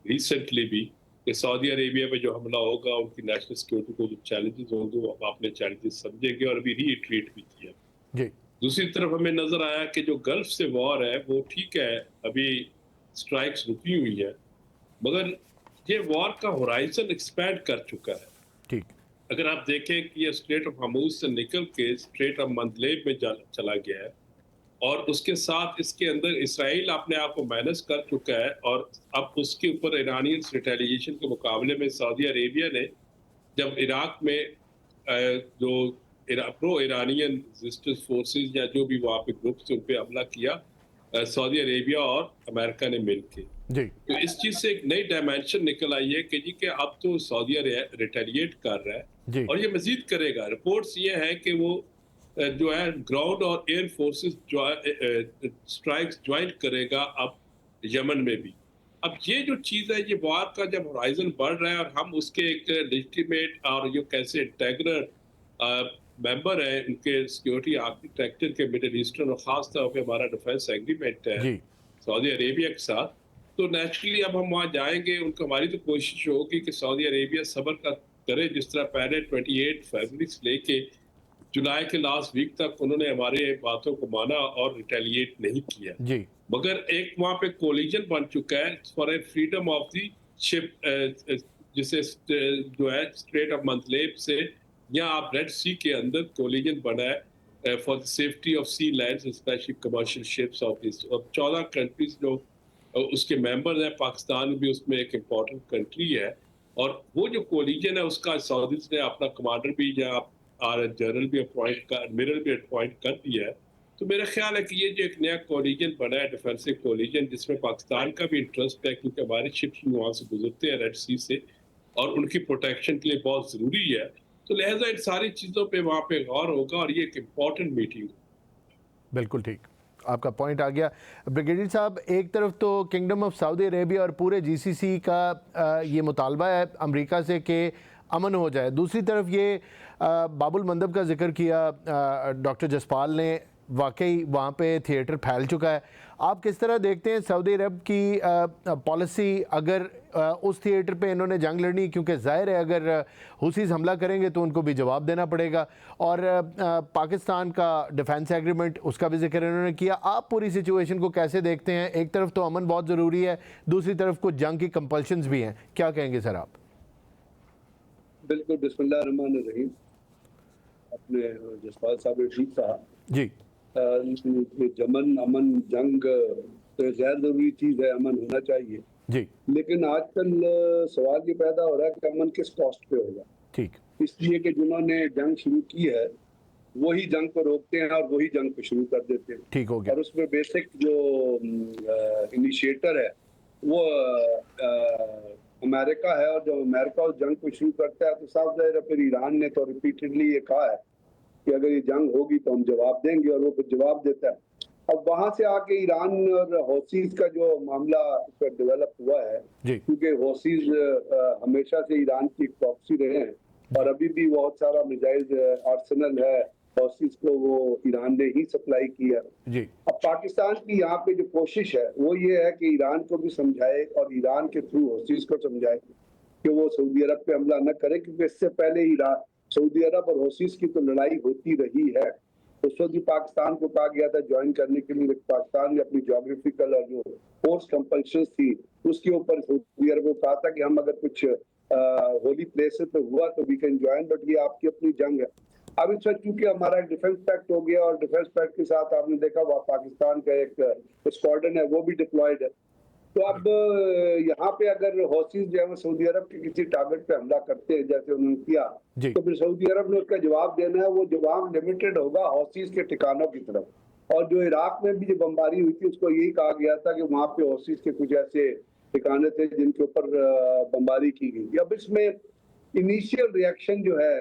रिसेंटली भी कि सऊदी अरेबिया में जो हमला होगा उनकी नेशनल सिक्योरिटी को जो चैलेंजेस होंगे वो हम अपने चैलेंजेस समझेंगे और अभी रीट्रीट भी किया। जी दूसरी तरफ हमें नजर आया कि जो गल्फ से वॉर है वो ठीक है, अभी स्ट्राइक्स रुकी हुई है, मगर ये वॉर का होराइजन एक्सपैंड कर चुका है। ठीक। अगर आप देखें कि ये स्ट्रेट ऑफ हर्मुज से निकल के स्ट्रेट ऑफ मंदलेब में चला गया है और उसके साथ इसके अंदर इसराइल अपने आप को मैनेज कर चुका है और अब उसके ऊपर ईरानियन रिटेलिएशन के मुकाबले में सऊदी अरेबिया ने जब इराक में जो प्रो ईरानियन रेजिस्टेंस फोर्सेस या जो भी वहाँ पे ग्रुप्स उन पे हमला किया सऊदी अरेबिया और अमेरिका ने मिलकर, जी तो इस चीज से एक नई डायमेंशन निकल आई है कि जी कि अब तो सऊदी रिटेलिएट कर रहा है जी और ये मजीद करेगा। रिपोर्ट्स ये है कि वो जो है ग्राउंड और एयर फोर्सेस स्ट्राइक्स ज्वाइन करेगा अब यमन में भी। अब ये जो चीज़ है, ये वार का जब होराइजन बढ़ रहा है और हम उसके एक लेजिटिमेट और जो कैसे इंटेग्रल मेंबर है उनके सिक्योरिटी आर्किटेक्चर के मिडिल ईस्टर्न और खास तौर पे हमारा डिफेंस एग्रीमेंट है जी सऊदी अरेबिया के साथ, तो नेचुरली अब हम वहाँ जाएंगे। उनको हमारी तो कोशिश होगी कि सऊदी अरेबिया सब्र का करे, जिस तरह पहले 28 फरवरी से लेके जुलाई के लास्ट वीक तक उन्होंने हमारे बातों को माना और रिटेलिएट नहीं किया। जी मगर एक वहाँ पे कोलिजन बन चुका है for a freedom of the ship, जिसे जो है स्ट्रेट ऑफ मंदलेब से या आप रेड सी के अंदर कोलिजन बना है for the safety of sea lands specially commercial ships of this. और 14 कंट्रीज जो उसके मेंबर हैं, पाकिस्तान भी उसमें एक इम्पॉर्टेंट कंट्री है और वो जो कोलिजन है उसका सऊदीज ने अपना कमांडर भी या जनरल भी अपॉइंट कर, एडमिरल भी अपॉइंट कर दिया है। तो मेरा ख्याल है कि ये जो एक नया कोलिजन बना है, डिफेंसिव कोलिजन, जिसमें पाकिस्तान का भी इंटरेस्ट है क्योंकि हमारे शिप्स वहाँ से गुजरते हैं रेड सी से और उनकी प्रोटेक्शन के लिए बहुत ज़रूरी है, तो लिहाजा इन सारी चीज़ों पे वहाँ पे गौर होगा और ये एक इम्पॉर्टेंट मीटिंग। बिल्कुल ठीक, आपका पॉइंट आ गया। ब्रिगेडियर साहब, एक तरफ तो किंगडम ऑफ सऊदी अरेबिया और पूरे GCC का ये मुतालबा है अमेरिका से कि अमन हो जाए, दूसरी तरफ ये बाबुल मंदब का जिक्र किया डॉक्टर जसपाल ने, वाकई वहाँ पे थिएटर फैल चुका है। आप किस तरह देखते हैं सऊदी अरब की पॉलिसी, अगर उस थिएटर पे इन्होंने जंग लड़नी, क्योंकि जाहिर है अगर हुसीज हमला करेंगे तो उनको भी जवाब देना पड़ेगा, और पाकिस्तान का डिफेंस एग्रीमेंट उसका भी जिक्र इन्होंने किया। आप पूरी सिचुएशन को कैसे देखते हैं? एक तरफ तो अमन बहुत ज़रूरी है, दूसरी तरफ कुछ जंग की कंपल्शंस भी हैं, क्या कहेंगे सर आप? बिल्कुल, बिस्मिल्लाह रहमान रहीम। अपने जसपाल साहब ने ठीक कहा जी, जमन अमन जंग तो गैर जरूरी चीज है, अमन होना चाहिए, जी लेकिन आजकल सवाल ये पैदा हो रहा है कि अमन किस कॉस्ट पे होगा। ठीक, इसलिए कि जिन्होंने जंग शुरू की है वही जंग को रोकते हैं और वही जंग को शुरू कर देते हैं। ठीक हो गया। और उसमें बेसिक जो इनिशिएटर है वो अमेरिका है, और जब अमेरिका उस जंग को शुरू करता है तो साफ जाहिर है फिर ईरान ने तो रिपीटेडली ये कहा है कि अगर ये जंग होगी तो हम जवाब देंगे, और वो फिर जवाब देता है। अब वहां से आके ईरान और हौसीज का जो मामला डेवलप हुआ है, क्योंकि हौसीज हमेशा से ईरान की प्रॉक्सी रहे हैं और अभी भी बहुत सारा मिसाइल आर्सेनल है हौसीज को, वो ईरान ने ही सप्लाई किया। अब पाकिस्तान की यहाँ पे जो कोशिश है वो ये है कि ईरान को भी समझाए और ईरान के थ्रू हौसीज को समझाए कि वो सऊदी अरब पे हमला न करे, क्योंकि इससे पहले ईरान सऊदी अरब और हौसीज की तो लड़ाई होती रही है। उस वक्त भी पाकिस्तान को कहा गया था ज्वाइन करने के लिए, पाकिस्तान ने अपनी ज्योग्राफिकल और जो फोर्स कंपल्शन थी उसके ऊपर सऊदी अरब को कहा था कि हम अगर कुछ होली प्लेसेस पे हुआ तो वी कैन ज्वाइन, बट ये आपकी अपनी जंग है। अब इस वक्त चूंकि हमारा एक डिफेंस पैक्ट हो गया और डिफेंस पैक्ट के साथ आपने देखा वहाँ पाकिस्तान का एक स्क्वाड्रन है वो भी डिप्लॉयड है। तो अब यहाँ पे अगर हौसीज जो है सऊदी अरब के किसी टारगेट पे हमला करते हैं जैसे उन्होंने किया, तो फिर सऊदी अरब ने उसका जवाब देना है। वो जवाब लिमिटेड होगा हौसीज के ठिकानों की तरफ, और जो इराक में भी जो बमबारी हुई थी उसको यही कहा गया था कि वहां पे हौसीस के कुछ ऐसे ठिकाने थे जिनके ऊपर बमबारी की गई थी। अब इसमें इनिशियल रिएक्शन जो है,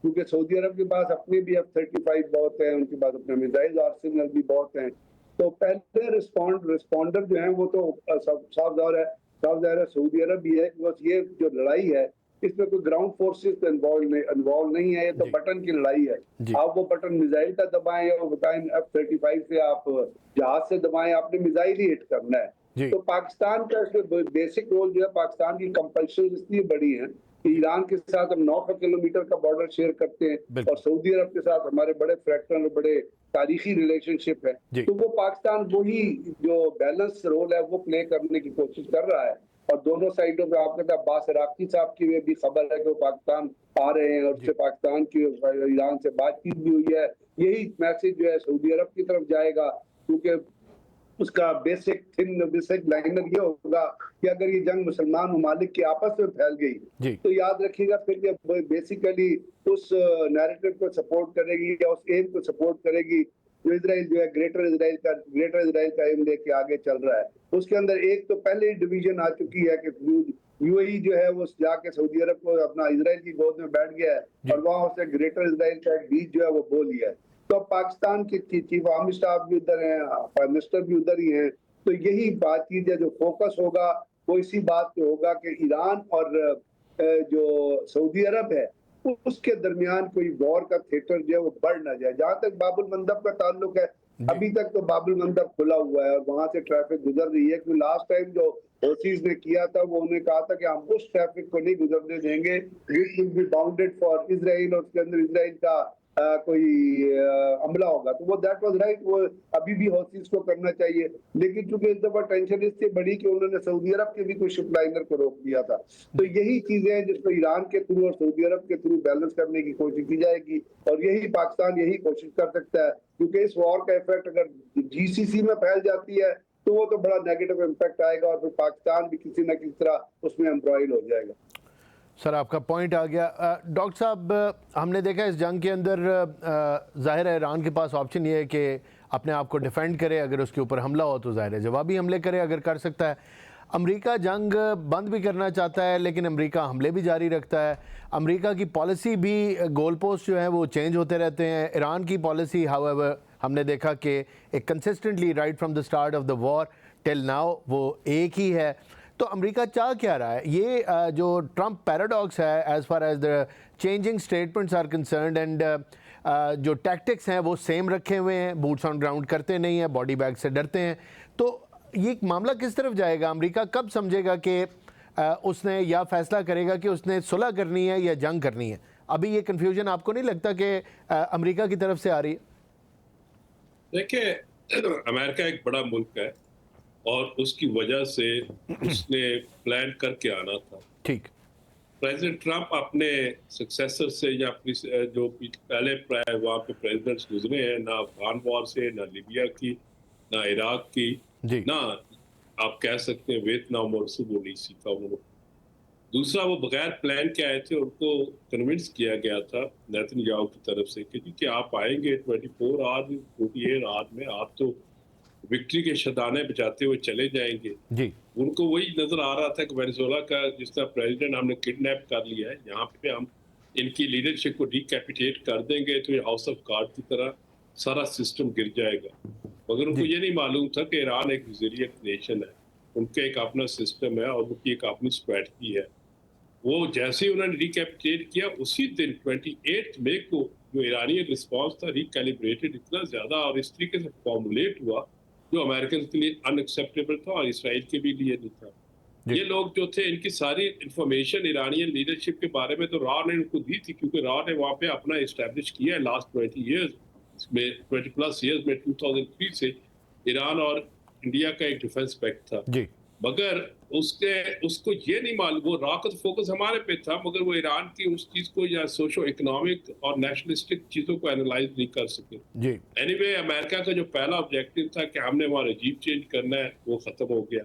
क्योंकि सऊदी अरब के पास अपने भी F-35 बहुत है, उनके पास अपने मिसाइल आर्सेनल भी बहुत हैं, तो पहले रिस्पॉन्डर जो है वो तो साफ ज़ाहिर है सऊदी अरब भी है। बस ये जो लड़ाई है इसमें कोई ग्राउंड फोर्सेस तो इन्वॉल्व नहीं है, ये तो बटन की लड़ाई है। आप वो बटन मिसाइल का दबाएं या वो बताएं F-35 से आप जहाज से दबाएं, आपने मिसाइल ही हिट करना है। तो पाकिस्तान का इसमें बेसिक रोल जो है, पाकिस्तान की कंपल्शन इसलिए बड़ी है कि ईरान के साथ हम 900 किलोमीटर का बॉर्डर शेयर करते हैं और सऊदी अरब के साथ हमारे बड़े फ्रैक्चर और बड़े तारीखी रिलेशनशिप है। तो वो पाकिस्तान वही जो बैलेंस रोल है वो प्ले करने की कोशिश कर रहा है। और दोनों साइडों पे आपने कहा अब्बास इराकी साहब की भी खबर है कि वो पाकिस्तान आ रहे हैं और उससे पाकिस्तान की ईरान से बातचीत भी हुई है। यही मैसेज जो है सऊदी अरब की तरफ जाएगा, क्योंकि उसका बेसिक लाइनर ये होगा कि अगर ये जंग मुसलमान ममालिक की आपस में फैल गई तो याद रखिएगा फिर ये बेसिकली उस नैरेटिव को सपोर्ट करेगी या उस एम को सपोर्ट करेगी जो इजराइल जो है ग्रेटर इजराइल का एम लेके आगे चल रहा है। उसके अंदर एक तो पहले ही डिवीजन आ चुकी है कि यूएई जो है वो जाके सऊदी अरब को अपना इजराइल की गोद में बैठ गया है और वहां उसने ग्रेटर इजराइल का एक बीज जो है वो बो लिया है। तो पाकिस्तान के चीफ आर्मी स्टाफ भी उधर हैं, प्राइम मिनिस्टर भी उधर ही हैं। तो यही बातचीत है, जो फोकस होगा वो इसी बात पे होगा कि ईरान और जो सऊदी अरब है उसके दरमियान कोई वॉर का थिएटर जो है वो बढ़ ना जाए। जहां तक बाबुल मंदब का ताल्लुक है, अभी तक तो बाबुल मंदब खुला हुआ है और वहां से ट्रैफिक गुजर रही है। क्योंकि लास्ट टाइम जो हौसीज ने किया था वो उन्होंने कहा था कि हम उस ट्रैफिक को नहीं गुजरने देंगे which will be bounded for Israel, और उसके अंदर इजराइल का कोई हमला होगा। तो वो दैट वाज राइट, वो अभी भी हौसीज को करना चाहिए। लेकिन चूंकि इस दफा टेंशन इससे बड़ी कि उन्होंने सऊदी अरब के भी कोई शिप लाइनर को रोक दिया था। तो यही चीजें हैं जिसको ईरान के थ्रू और सऊदी अरब के थ्रू बैलेंस करने की कोशिश की जाएगी और यही पाकिस्तान यही कोशिश कर सकता है। क्योंकि इस वॉर का इफेक्ट अगर जीसीसी में फैल जाती है तो वो तो बड़ा नेगेटिव इम्पैक्ट आएगा और फिर पाकिस्तान भी किसी न किसी तरह उसमें एम्ब्रॉयल हो जाएगा। सर आपका पॉइंट आ गया। डॉक्टर साहब, हमने देखा इस जंग के अंदर ज़ाहिर है ईरान के पास ऑप्शन ये है कि अपने आप को डिफेंड करे, अगर उसके ऊपर हमला हो तो ज़ाहिर है जवाबी हमले करे, अगर कर सकता है। अमेरिका जंग बंद भी करना चाहता है लेकिन अमेरिका हमले भी जारी रखता है। अमेरिका की पॉलिसी भी गोल पोस्ट जो है वो चेंज होते रहते हैं। ईरान की पॉलिसी हाउएवर हमने देखा कि एक consistently right from the start of the war till now वो एक ही है। तो अमेरिका चाह क्या रहा है? ये जो ट्रंप पैराडॉक्स है as far as the changing statements are concerned and जो टैक्टिक्स हैं वो सेम रखे हुए हैं, बूट्स ऑन ग्राउंड करते नहीं हैं, बॉडी बैग से डरते हैं। तो ये मामला किस तरफ जाएगा? अमेरिका कब समझेगा कि उसने या फैसला करेगा कि उसने सुलह करनी है या जंग करनी है? अभी ये कन्फ्यूजन आपको नहीं लगता कि अमेरिका की तरफ से आ रही है? देखिए, अमेरिका एक बड़ा मुल्क है और उसकी वजह से उसने प्लान करके आना था। ठीक, प्रेसिडेंट ट्रंप अपने सक्सेसर से या जो पहले वहाँ पे प्रेसिडेंट्स गुजरे हैं, ना अफगान वॉर से, ना लीबिया की, ना इराक की, ना आप कह सकते हैं वियतनाम और सुबोनीसी का वो। दूसरा, वो बगैर प्लान के आए थे, उनको कन्विंस किया गया था नेतन्याहू की तरफ से कि आप आएंगे 48 आवर्स में, आप तो विक्ट्री के शदाने बजाते हुए चले जाएंगे जी। उनको वही नजर आ रहा था कि वेनेजुएला का जिस तरह प्रेसिडेंट हमने किडनैप कर लिया है, यहाँ पे हम इनकी लीडरशिप को डिकैपिटेट कर देंगे तो ये हाउस ऑफ कार्ड की तरह सारा सिस्टम गिर जाएगा। मगर उनको ये नहीं मालूम था कि ईरान एक रिजिलिएंट नेशन है, उनका एक अपना सिस्टम है और उनकी एक अपनी स्ट्रैटेजी है। वो जैसे ही उन्होंने रिकैपिटेट किया उसी दिन 28 मई को जो ईरानी रिस्पॉन्स था रिकैलिब्रेटेड इतना ज्यादा और इस तरीके से फॉर्मुलेट हुआ जो अमेरिकन के लिए अनएक्सेप्टेबल था और इसराइल के भी लिए नहीं था। ये लोग जो थे, इनकी सारी इंफॉर्मेशन ईरानियन लीडरशिप के बारे में तो रॉ ने उनको दी थी, क्योंकि रॉ ने वहाँ पे अपना इस्टेब्लिश किया है लास्ट 20+ ईयर्स में 2003 से ईरान और इंडिया का एक डिफेंस पैक्ट था जी। मगर उसको ये नहीं मालूम, वो रॉ का फोकस हमारे पे था, मगर वो ईरान की उस चीज को या सोशो इकोनॉमिक और नेशनलिस्टिक चीजों को एनालाइज नहीं कर सके जी। एनीवे, अमेरिका का जो पहला ऑब्जेक्टिव था कि हमने वहाँ रजीम चेंज करना है, वो खत्म हो गया।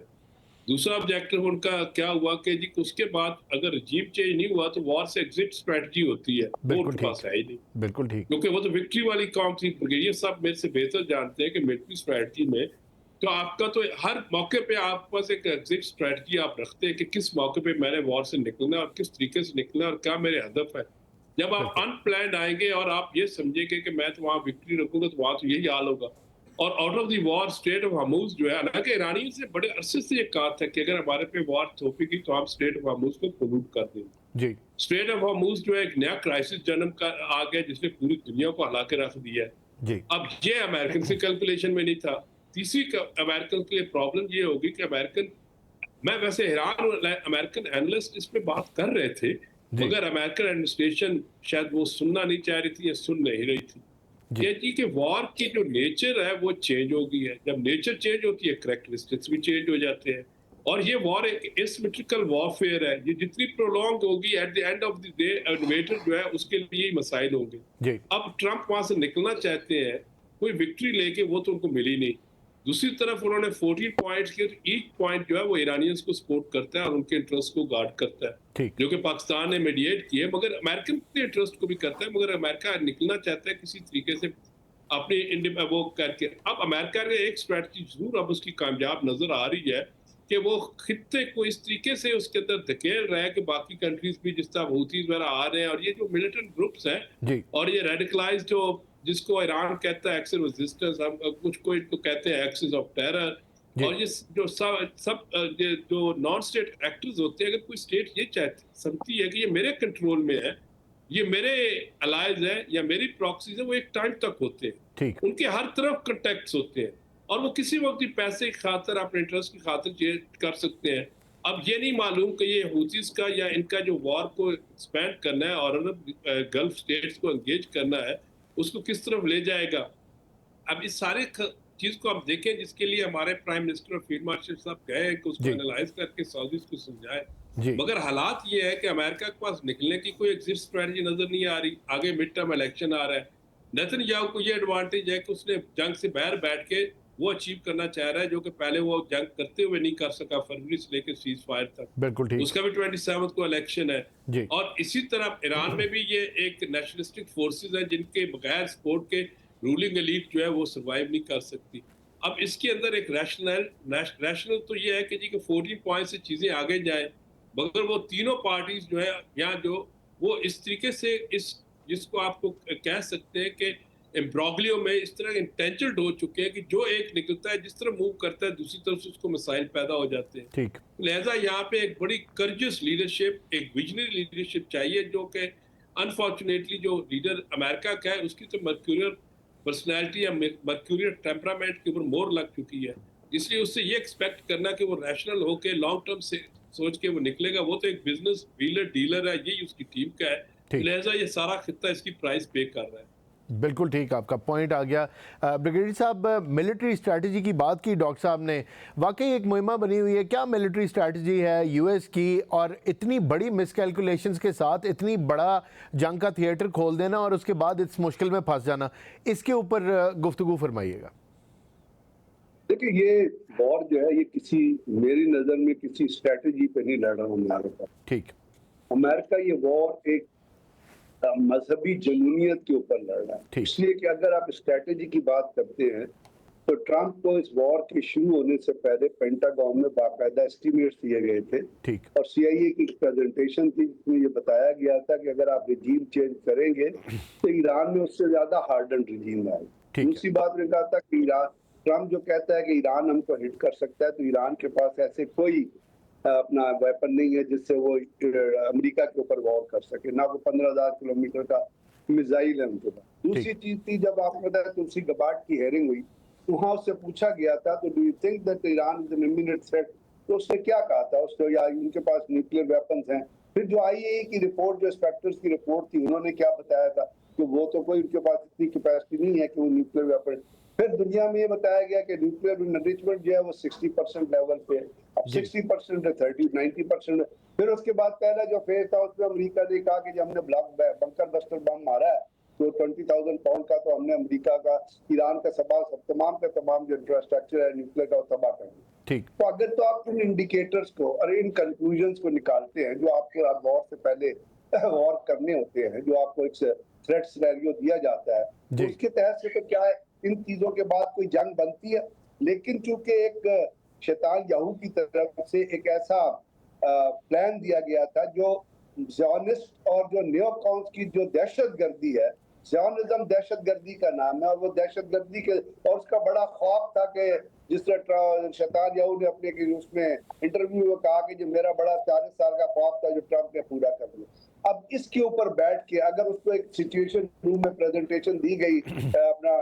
दूसरा ऑब्जेक्टिव उनका क्या हुआ कि जी उसके बाद अगर रजीम चेंज नहीं हुआ तो वॉर से एग्जिट स्ट्रेटजी होती है, वो बिल्कुल उनके पास ठीक, है ही नहीं, बिल्कुल ठीक। क्योंकि वो तो विक्ट्री वाली कौम थी। ब्रिगेडियर साहब मेरे से बेहतर जानते हैं कि मिलिट्री स्ट्रेटजी में तो आपका तो हर मौके पे आपके पास एक एग्जिट स्ट्रेटजी आप रखते हैं कि किस मौके पे मैंने वॉर से निकलना है और किस तरीके से निकलना है और क्या मेरे हदफ है। जब आप बिल्कुल। अनप्लान्ड आएंगे और आप ये समझेंगे कि मैं तो वहां विक्ट्री रखूंगा तो वहां तो यही हाल होगा। और out of the war state of Hormuz जो है, हालांकि ईरानियों से बड़े अरसे से ये कहा था कि अगर हमारे पे वॉर थोपेगी तो हम स्टेट ऑफ हर्मुज को पोल्यूट कर देंगे। जी, स्टेट ऑफ हर्मुज जो है एक नया क्राइसिस जन्म कर आ गया जिसने पूरी दुनिया को हिला के रख दिया है। जी, अब ये अमेरिकन से कैलकुलेशन में नहीं था। तीसरी अमेरिकन के लिए प्रॉब्लम ये होगी कि अमेरिकन, मैं वैसे हैरान हूं, अमेरिकन एनालिस्ट इस पे बात कर रहे थे जी, मगर अमेरिकन एडमिनिस्ट्रेशन शायद वो सुनना नहीं चाह रही थी या सुन नहीं रही थी। जी, ये जी कि वॉर की जो नेचर है वो चेंज हो गई है। जब नेचर चेंज होती है कैरेक्टरिस्टिक्स भी चेंज हो जाते हैं। और ये वॉर एक एसिमेट्रिकल वॉरफेयर है, ये जितनी प्रोलॉन्ग होगी at the end of the day invader जो है उसके लिए ही मसाइल होंगे। जी, अब ट्रंप वहां से निकलना चाहते हैं, कोई विक्ट्री लेके, वो तो उनको मिली नहीं। दूसरी तरफ उन्होंने 14 पॉइंट्स के, ईच पॉइंट जो है वो ईरानियंस को सपोर्ट करता है और उनके इंटरेस्ट को गार्ड करता है, ठीक, जो कि पाकिस्तान ने मीडिएट किए, मगर अमेरिकन के इंटरेस्ट को भी करता है। मगर अमेरिका निकलना चाहता है किसी तरीके से अपनी वो करके। अब अमेरिका ने एक स्ट्रेटजी जरूर अब उसकी कामयाब नजर आ रही है कि वो खित्ते को इस तरीके से उसके अंदर धकेल रहा है कि बाकी कंट्रीज भी जिस तरह हूथीज वगैरह आ रहे हैं और ये जो मिलिटेंट ग्रुप्स हैं जी, और ये रेडिकलाइज्ड जो जिसको ईरान कहता है एक्सिस रेजिस्टेंस, हम कुछ को इनको कहते हैं एक्सिस ऑफ टेरर, जी, और ये जो सब ये जो नॉन स्टेट एक्टर्स होते हैं, अगर कोई स्टेट ये चाहती समझती है कि ये मेरे कंट्रोल में है, ये मेरे अलाइज है या मेरी प्रॉक्सीज है, वो एक टाइम तक होते हैं, ठीक, उनके हर तरफ कॉन्टेक्ट्स होते हैं और वो किसी वक्त भी पैसे की खातिर, अपने इंटरेस्ट की खातिर ये कर सकते हैं। अब ये नहीं मालूम कि ये हूथीज का या इनका जो वॉर को एक्सपेंड करना है और अरब गल्फ स्टेट्स को एंगेज करना है उसको किस तरफ ले जाएगा। अब इस सारे चीज को आप देखें जिसके लिए हमारे प्राइम मिनिस्टर और फील्ड मार्शल साहब गए कि उसको जी, एनालाइज करके सऊदीज को समझाए, जी, मगर हालात ये है कि अमेरिका के पास निकलने की कोई एग्जिट स्ट्रेटजी नजर नहीं आ रही। आगे मिड टर्म इलेक्शन आ रहा है, नेतन्याहू को ये एडवांटेज है कि उसने जंग से बाहर बैठ के वो अचीव करना चाह रहा है जो कि पहले वो जंग करते हुए नहीं कर सका, फरवरी से लेकर सीज फायर तक। बिल्कुल ठीक, उसका भी 27 को इलेक्शन है। जी, और इसी तरह ईरान में भी ये एक नेशनलिस्टिक फोर्सेस हैं जिनके बगैर सपोर्ट के रूलिंग एलीट जो है वो सर्वाइव नहीं कर सकती। अब इसके अंदर एक रैशनल तो ये है कि जी कि 14 पॉइंट से चीजें आगे जाए, मगर वो तीनों पार्टीज जो है यहाँ जो वो इस तरीके से इस जिसको आपको कह सकते हैं कि एम्ब्रोग्लियो में इस तरह इंटेंशनड हो चुके हैं कि जो एक निकलता है जिस तरह मूव करता है दूसरी तरफ से उसको मिसाइल पैदा हो जाते हैं। ठीक, लिहाजा यहाँ पे एक बड़ी कर्जियस लीडरशिप, एक विजनरी लीडरशिप चाहिए, जो कि अनफॉर्चुनेटली जो लीडर अमेरिका का है उसकी तो मर्क्यूरियल पर्सनैलिटी या मर्क्यूरियल टेम्परामेंट के ऊपर मोहर लग चुकी है। इसलिए उससे ये एक्सपेक्ट करना कि वो रैशनल होकर लॉन्ग टर्म से सोच के वो निकलेगा, वो तो एक बिजनेस व्हीलर डीलर है, यही उसकी टीम का है। ठीक। लिहाजा ये सारा खित्ता इसकी प्राइस पे कर रहा है। बिल्कुल ठीक, आपका पॉइंट आ गया। ब्रिगेडियर साहब, मिलिट्री स्ट्रैटेजी की बात की डॉक्टर साहब ने, वाकई एक मुहिमा बनी हुई है। क्या मिलिट्री स्ट्रैटेजी है यूएस की, और इतनी बड़ी मिसकैलकुलेशंस के साथ इतनी बड़ा जंग का थिएटर खोल देना और उसके बाद इस मुश्किल में फंस जाना, इसके ऊपर गुफ्तगू फरमाइएगा। देखिए, ये वॉर जो है ये किसी, मेरी नजर में किसी स्ट्रैटेजी पे नहीं लड़ रहा हूँ अमेरिका। ठीक, अमेरिका ये वॉर एक मजहबी जनूनियत के ऊपर लड़ रहा है। ठीक। इसलिए कि अगर आप स्ट्रैटेजी की बात करते हैं तो ट्रंप को इस वॉर के शुरू होने से पहले पेंटागन में बाकायदा एस्टिमेट्स दिए गए थे ठीक, और CIA की प्रेजेंटेशन थी जिसमें ये बताया गया था कि अगर आप रिजीम चेंज करेंगे तो ईरान में उससे ज्यादा हार्डन रिजीम आए। ठीक। दूसरी बात ने कहा था कि ईरान, ट्रंप जो कहता है कि ईरान हमको हिट कर सकता है, तो ईरान के पास ऐसे कोई अपना वेपन नहीं है जिससे वो अमेरिका के ऊपर वॉर कर सके, ना वो 15,000 किलोमीटर का मिसाइल है उनके पास। दूसरी चीज थी, जब आपको पता है तुलसी गबार्ड की हेयरिंग हुई तो वहां उससे पूछा गया था तो do you think that Iran is an immediate threat, तो उसने क्या कहा था, उसने या उनके पास न्यूक्लियर वेपन्स हैं। फिर जो IAEA की रिपोर्ट, जो इंस्पेक्टर्स की रिपोर्ट थी, उन्होंने क्या बताया था कि वो तो कोई उनके पास इतनी कैपेसिटी नहीं है कि वो न्यूक्लियर वेपन। फिर दुनिया में ये बताया गया कि न्यूक्लियर एनरिचमेंट जो है वो 60% लेवल पे है, अब 60% है, 30-90% है। फिर उसके बाद पहला जो फेज था उसमें अमेरिका ने कहा कि जब हमने ब्लॉक बंकर बस्टर बम मारा है तो 20,000 पाउंड का तो हमने अमेरिका का, ईरान का तमाम जो इंफ्रास्ट्रक्चर है न्यूक्लियर का, वो तबाह कर दिया। ठीक। तो अगर तो आप इन इंडिकेटर्स को और इन कंक्लूजन्स को निकालते हैं जो आपको हर वॉर से पहले वॉर करने होते हैं, जो आपको एक थ्रेट सिनेरियो दिया जाता है, तो उसके तहत से तो क्या है, इन चीजों के बाद कोई जंग बनती है। लेकिन चूंकि एक शैतान याहू की तरफ से एक ऐसा प्लान दिया गया था जो ज़ियोनिस्ट और जो नियोकॉन्स की जो दहशतगर्दी है, ज़ियोनिज्म दहशतगर्दी का नाम है, और वो दहशतगर्दी के और उसका बड़ा ख्वाब था कि जिस तरह शैतान याहू ने अपने उसमें इंटरव्यू में कहा कि जो मेरा बड़ा 40 साल का ख्वाब था जो ट्रंप ने पूरा कर दिया। अब इसके ऊपर बैठ के अगर उसको एक सिचुएशन रूम में प्रेजेंटेशन दी गई अपना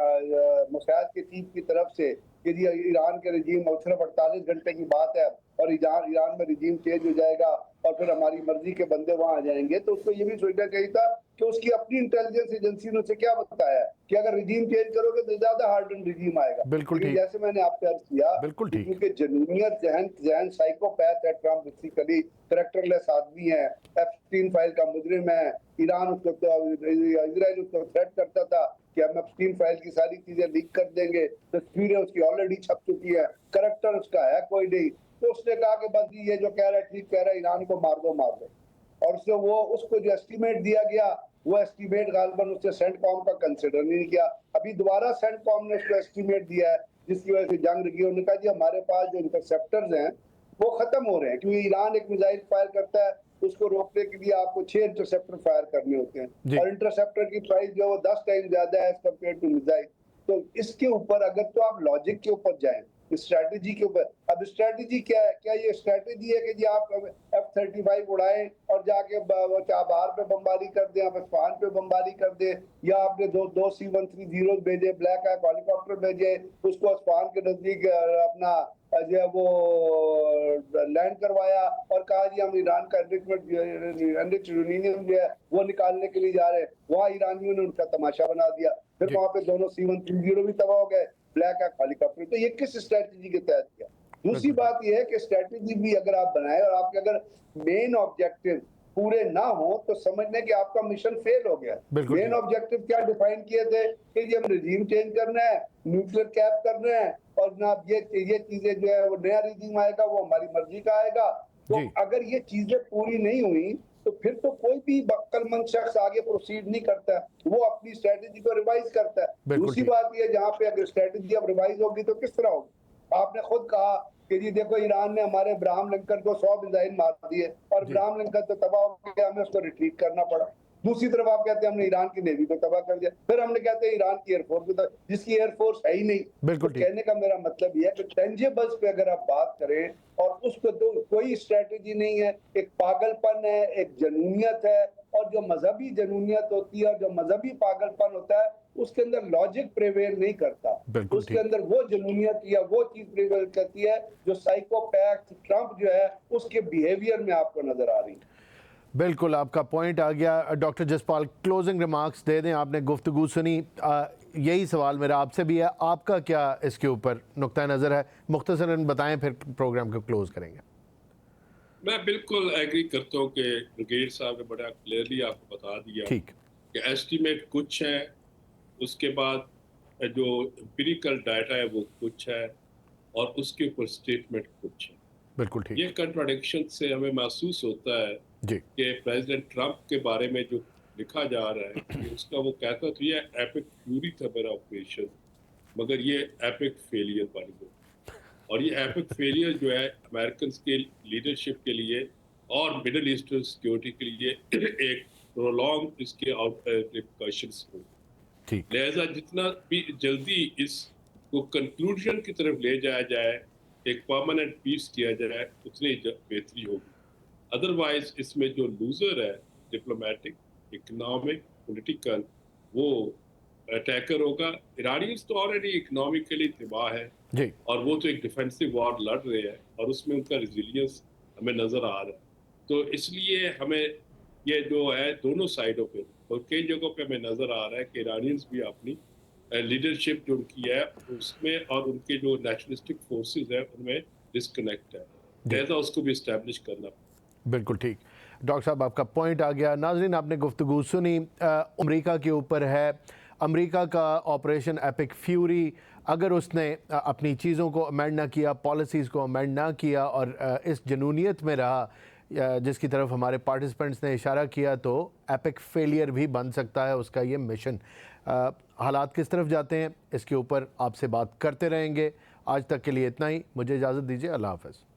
मोसाद के चीफ की तरफ से कि जी ईरान के रजीम और सिर्फ 48 घंटे की बात है और ईरान में रजीम चेंज हो जाएगा और फिर हमारी मर्जी के बंदे वहां आ जाएंगे, तो उसको ये भी सोचना चाहिए था कि उसकी अपनी इंटेलिजेंस एजेंसी ने उसे क्या बताया कि अगर रजीम चेंज करोगे तो ज्यादा हार्डन रजीम आएगा। बिल्कुल ठीक। जैसे मैंने आपसे अर्ज किया, बिल्कुल ठीक, क्योंकि जनूनियत जहन साइकोपैथ है ट्रम्प, बेसिकली कैरेक्टरलेस आदमी है, एप्स्टीन फाइल का मुजरिम है। ईरान उसको इजराइल उसको थ्रेट करता था कि हम एप्स्टीन फाइल की सारी चीजें लीक कर देंगे, तस्वीरें उसकी ऑलरेडी छप चुकी है, कैरेक्टर उसका है कोई नहीं। तो उसने कहा कि बस ये जो कह रहा है ठीक कह रहा है, ईरान को मार दो। और उसने उसको जो एस्टीमेट दिया गया, वो एस्टीमेट गालबन उसने सेंटकॉम का कंसिडर नहीं किया। अभी दोबारा सेंटकॉम ने उसको एस्टीमेट दिया है जिसकी वजह से जंग लगी। उन्होंने कहा जी हमारे पास जो इंटरसेप्टर्स हैं वो खत्म हो रहे हैं, क्योंकि ईरान एक मिसाइल फायर करता है, उसको रोकने के लिए आपको 6 इंटरसेप्टर फायर करने होते हैं, और इंटरसेप्टर की प्राइस जो वो 10 टाइम ज्यादा है एज कम्पेयर टू मिसाइल। तो इसके ऊपर अगर तो आप लॉजिक के ऊपर जाएं, स्ट्रैटेजी के ऊपर, अब स्ट्रैटेजी क्या है? क्या ये स्ट्रैटेजी है कि जी आप F-35 उड़ाएं और जाके चाबहार पे बमबारी कर दें, आप इस्फहान पे बमबारी कर दें, या आपने दो C-130 भेजे, ब्लैक हैक हेलीकॉप्टर भेजे, उसको इस्फहान के नजदीक अपना जो है वो लैंड करवाया और कहा जी हम ईरान का एनरिच्ड यूरेनियम जो है वो निकालने के लिए जा रहे हैं। वहाँ ईरानियों ने उनका तमाशा बना दिया, फिर वहाँ पे दोनों C-130 भी तबाह हो गए, ब्लैक हैक हेलीकॉप्टर। तो ये किस स्ट्रेटजी के तहत किया? दूसरी बात यह है कि स्ट्रेटजी भी अगर आप बनाए और आपके अगर मेन ऑब्जेक्टिव पूरे ना हो तो समझने कि आपका मिशन फेल हो गया। मेन ऑब्जेक्टिव क्या डिफाइन किए थे कि जी हम रजीम चेंज करना है, न्यूक्लियर कैप करना है, और ना ये चीजें जो है वो नया रजीम आएगा वो हमारी मर्जी का आएगा। तो अगर ये चीजें पूरी नहीं हुई तो फिर तो कोई भी अक्लमंद शख्स आगे प्रोसीड नहीं करता, वो अपनी स्ट्रेटेजी को रिवाइज करता है। दूसरी बात ये, जहाँ पे अगर स्ट्रेटेजी अब रिवाइज होगी तो किस तरह होगी? आपने खुद कहा कि जी देखो ईरान ने हमारे इब्राहिम लिंकन को 100 मिसाइल मार दिए और इब्राहिम लिंकन तो तबाह हो गया, हमें उसको रिट्रीट करना पड़ा। दूसरी तरफ आप कहते हैं हमने ईरान की नेवी को तबाह कर दिया, फिर हमने कहते हैं ईरान की एयरफोर्स को, जिसकी एयरफोर्स है ही नहीं। तो कहने का मेरा मतलब यह है कि टेंजेबल्स पे अगर आप बात करें और उस पर तो कोई स्ट्रेटेजी नहीं है, एक पागलपन है, एक जनूनियत है, और जो मजहबी जनूनियत होती है और जो मजहबी पागलपन होता है उसके अंदर लॉजिक प्रिवेल नहीं करता, उसके अंदर वो जनूनियत या वो चीज प्रिवेल करती है जो साइकोपैथ ट्रंप जो है उसके बिहेवियर में आपको नजर आ रही है। बिल्कुल, आपका पॉइंट आ गया। डॉक्टर जसपाल, क्लोजिंग रिमार्क्स दे दें। आपने गुफ्तगू सुनी, यही सवाल मेरा आपसे भी है, आपका क्या इसके ऊपर नुक्ता नज़र है? मुख्तसरन बताएं, फिर प्रोग्राम को क्लोज करेंगे। मैं बिल्कुल एग्री करता हूँ कि ब्रिगेड साहब ने बड़ा क्लियरली आपको बता दिया कि एस्टीमेट कुछ है, उसके बाद जो एम्पिरिकल डाटा है वो कुछ है, और उसके ऊपर स्टेटमेंट कुछ है। बिल्कुल ठीक। ये कंट्राडिक्शन से हमें महसूस होता है कि प्रेसिडेंट ट्रंप के बारे में जो लिखा जा रहा है कि उसका वो कहता तो ये एपिक फ्यूरी था मेरा ऑपरेशन, मगर ये एपिक फेलियर बन गया। और ये एपिक फेलियर जो है अमेरिकन के लीडरशिप के लिए और मिडिल ईस्टर्न सिक्योरिटी के लिए एक प्रोलॉन्ग इसके रिपरकशंस हो। लिहाजा जितना भी जल्दी इसको कंक्लूजन की तरफ ले जाया जाए, एक परमानेंट पीस किया जाए, उतनी बेहतरी होगी। अदरवाइज इसमें जो लूजर है डिप्लोमेटिक, इकोनॉमिक, पॉलिटिकल, वो अटैकर होगा। ईरानियंस तो ऑलरेडी इकोनॉमिकली तबाह है और वो तो एक डिफेंसिव वॉर लड़ रहे हैं और उसमें उनका रिजिलियंस हमें नजर आ रहा है। तो इसलिए हमें ये जो है दोनों साइडों पे और कई जगहों पे हमें नजर आ रहा है कि ईरानियंस भी अपनी लीडरशिप जो उनकी है उसमें और उनके जो नेशनलिस्टिक फोर्सेस है उनमें डिस्कनेक्ट है, लिहाजा उसको भी इस्टेब्लिश करना। बिल्कुल ठीक। डॉक्टर साहब आपका पॉइंट आ गया। नाजरीन आपने गुफ्तगू सुनी, अमेरिका के ऊपर है। अमेरिका का ऑपरेशन एपिक फ्यूरी, अगर उसने अपनी चीज़ों को अमेंड ना किया, पॉलिसीज़ को अमेंड ना किया और इस जनूनियत में रहा जिसकी तरफ हमारे पार्टिसिपेंट्स ने इशारा किया, तो एपिक फेलियर भी बन सकता है उसका ये मिशन। हालात किस तरफ जाते हैं इसके ऊपर आपसे बात करते रहेंगे। आज तक के लिए इतना ही, मुझे इजाज़त दीजिए। अल्लाह हाफ़िज़।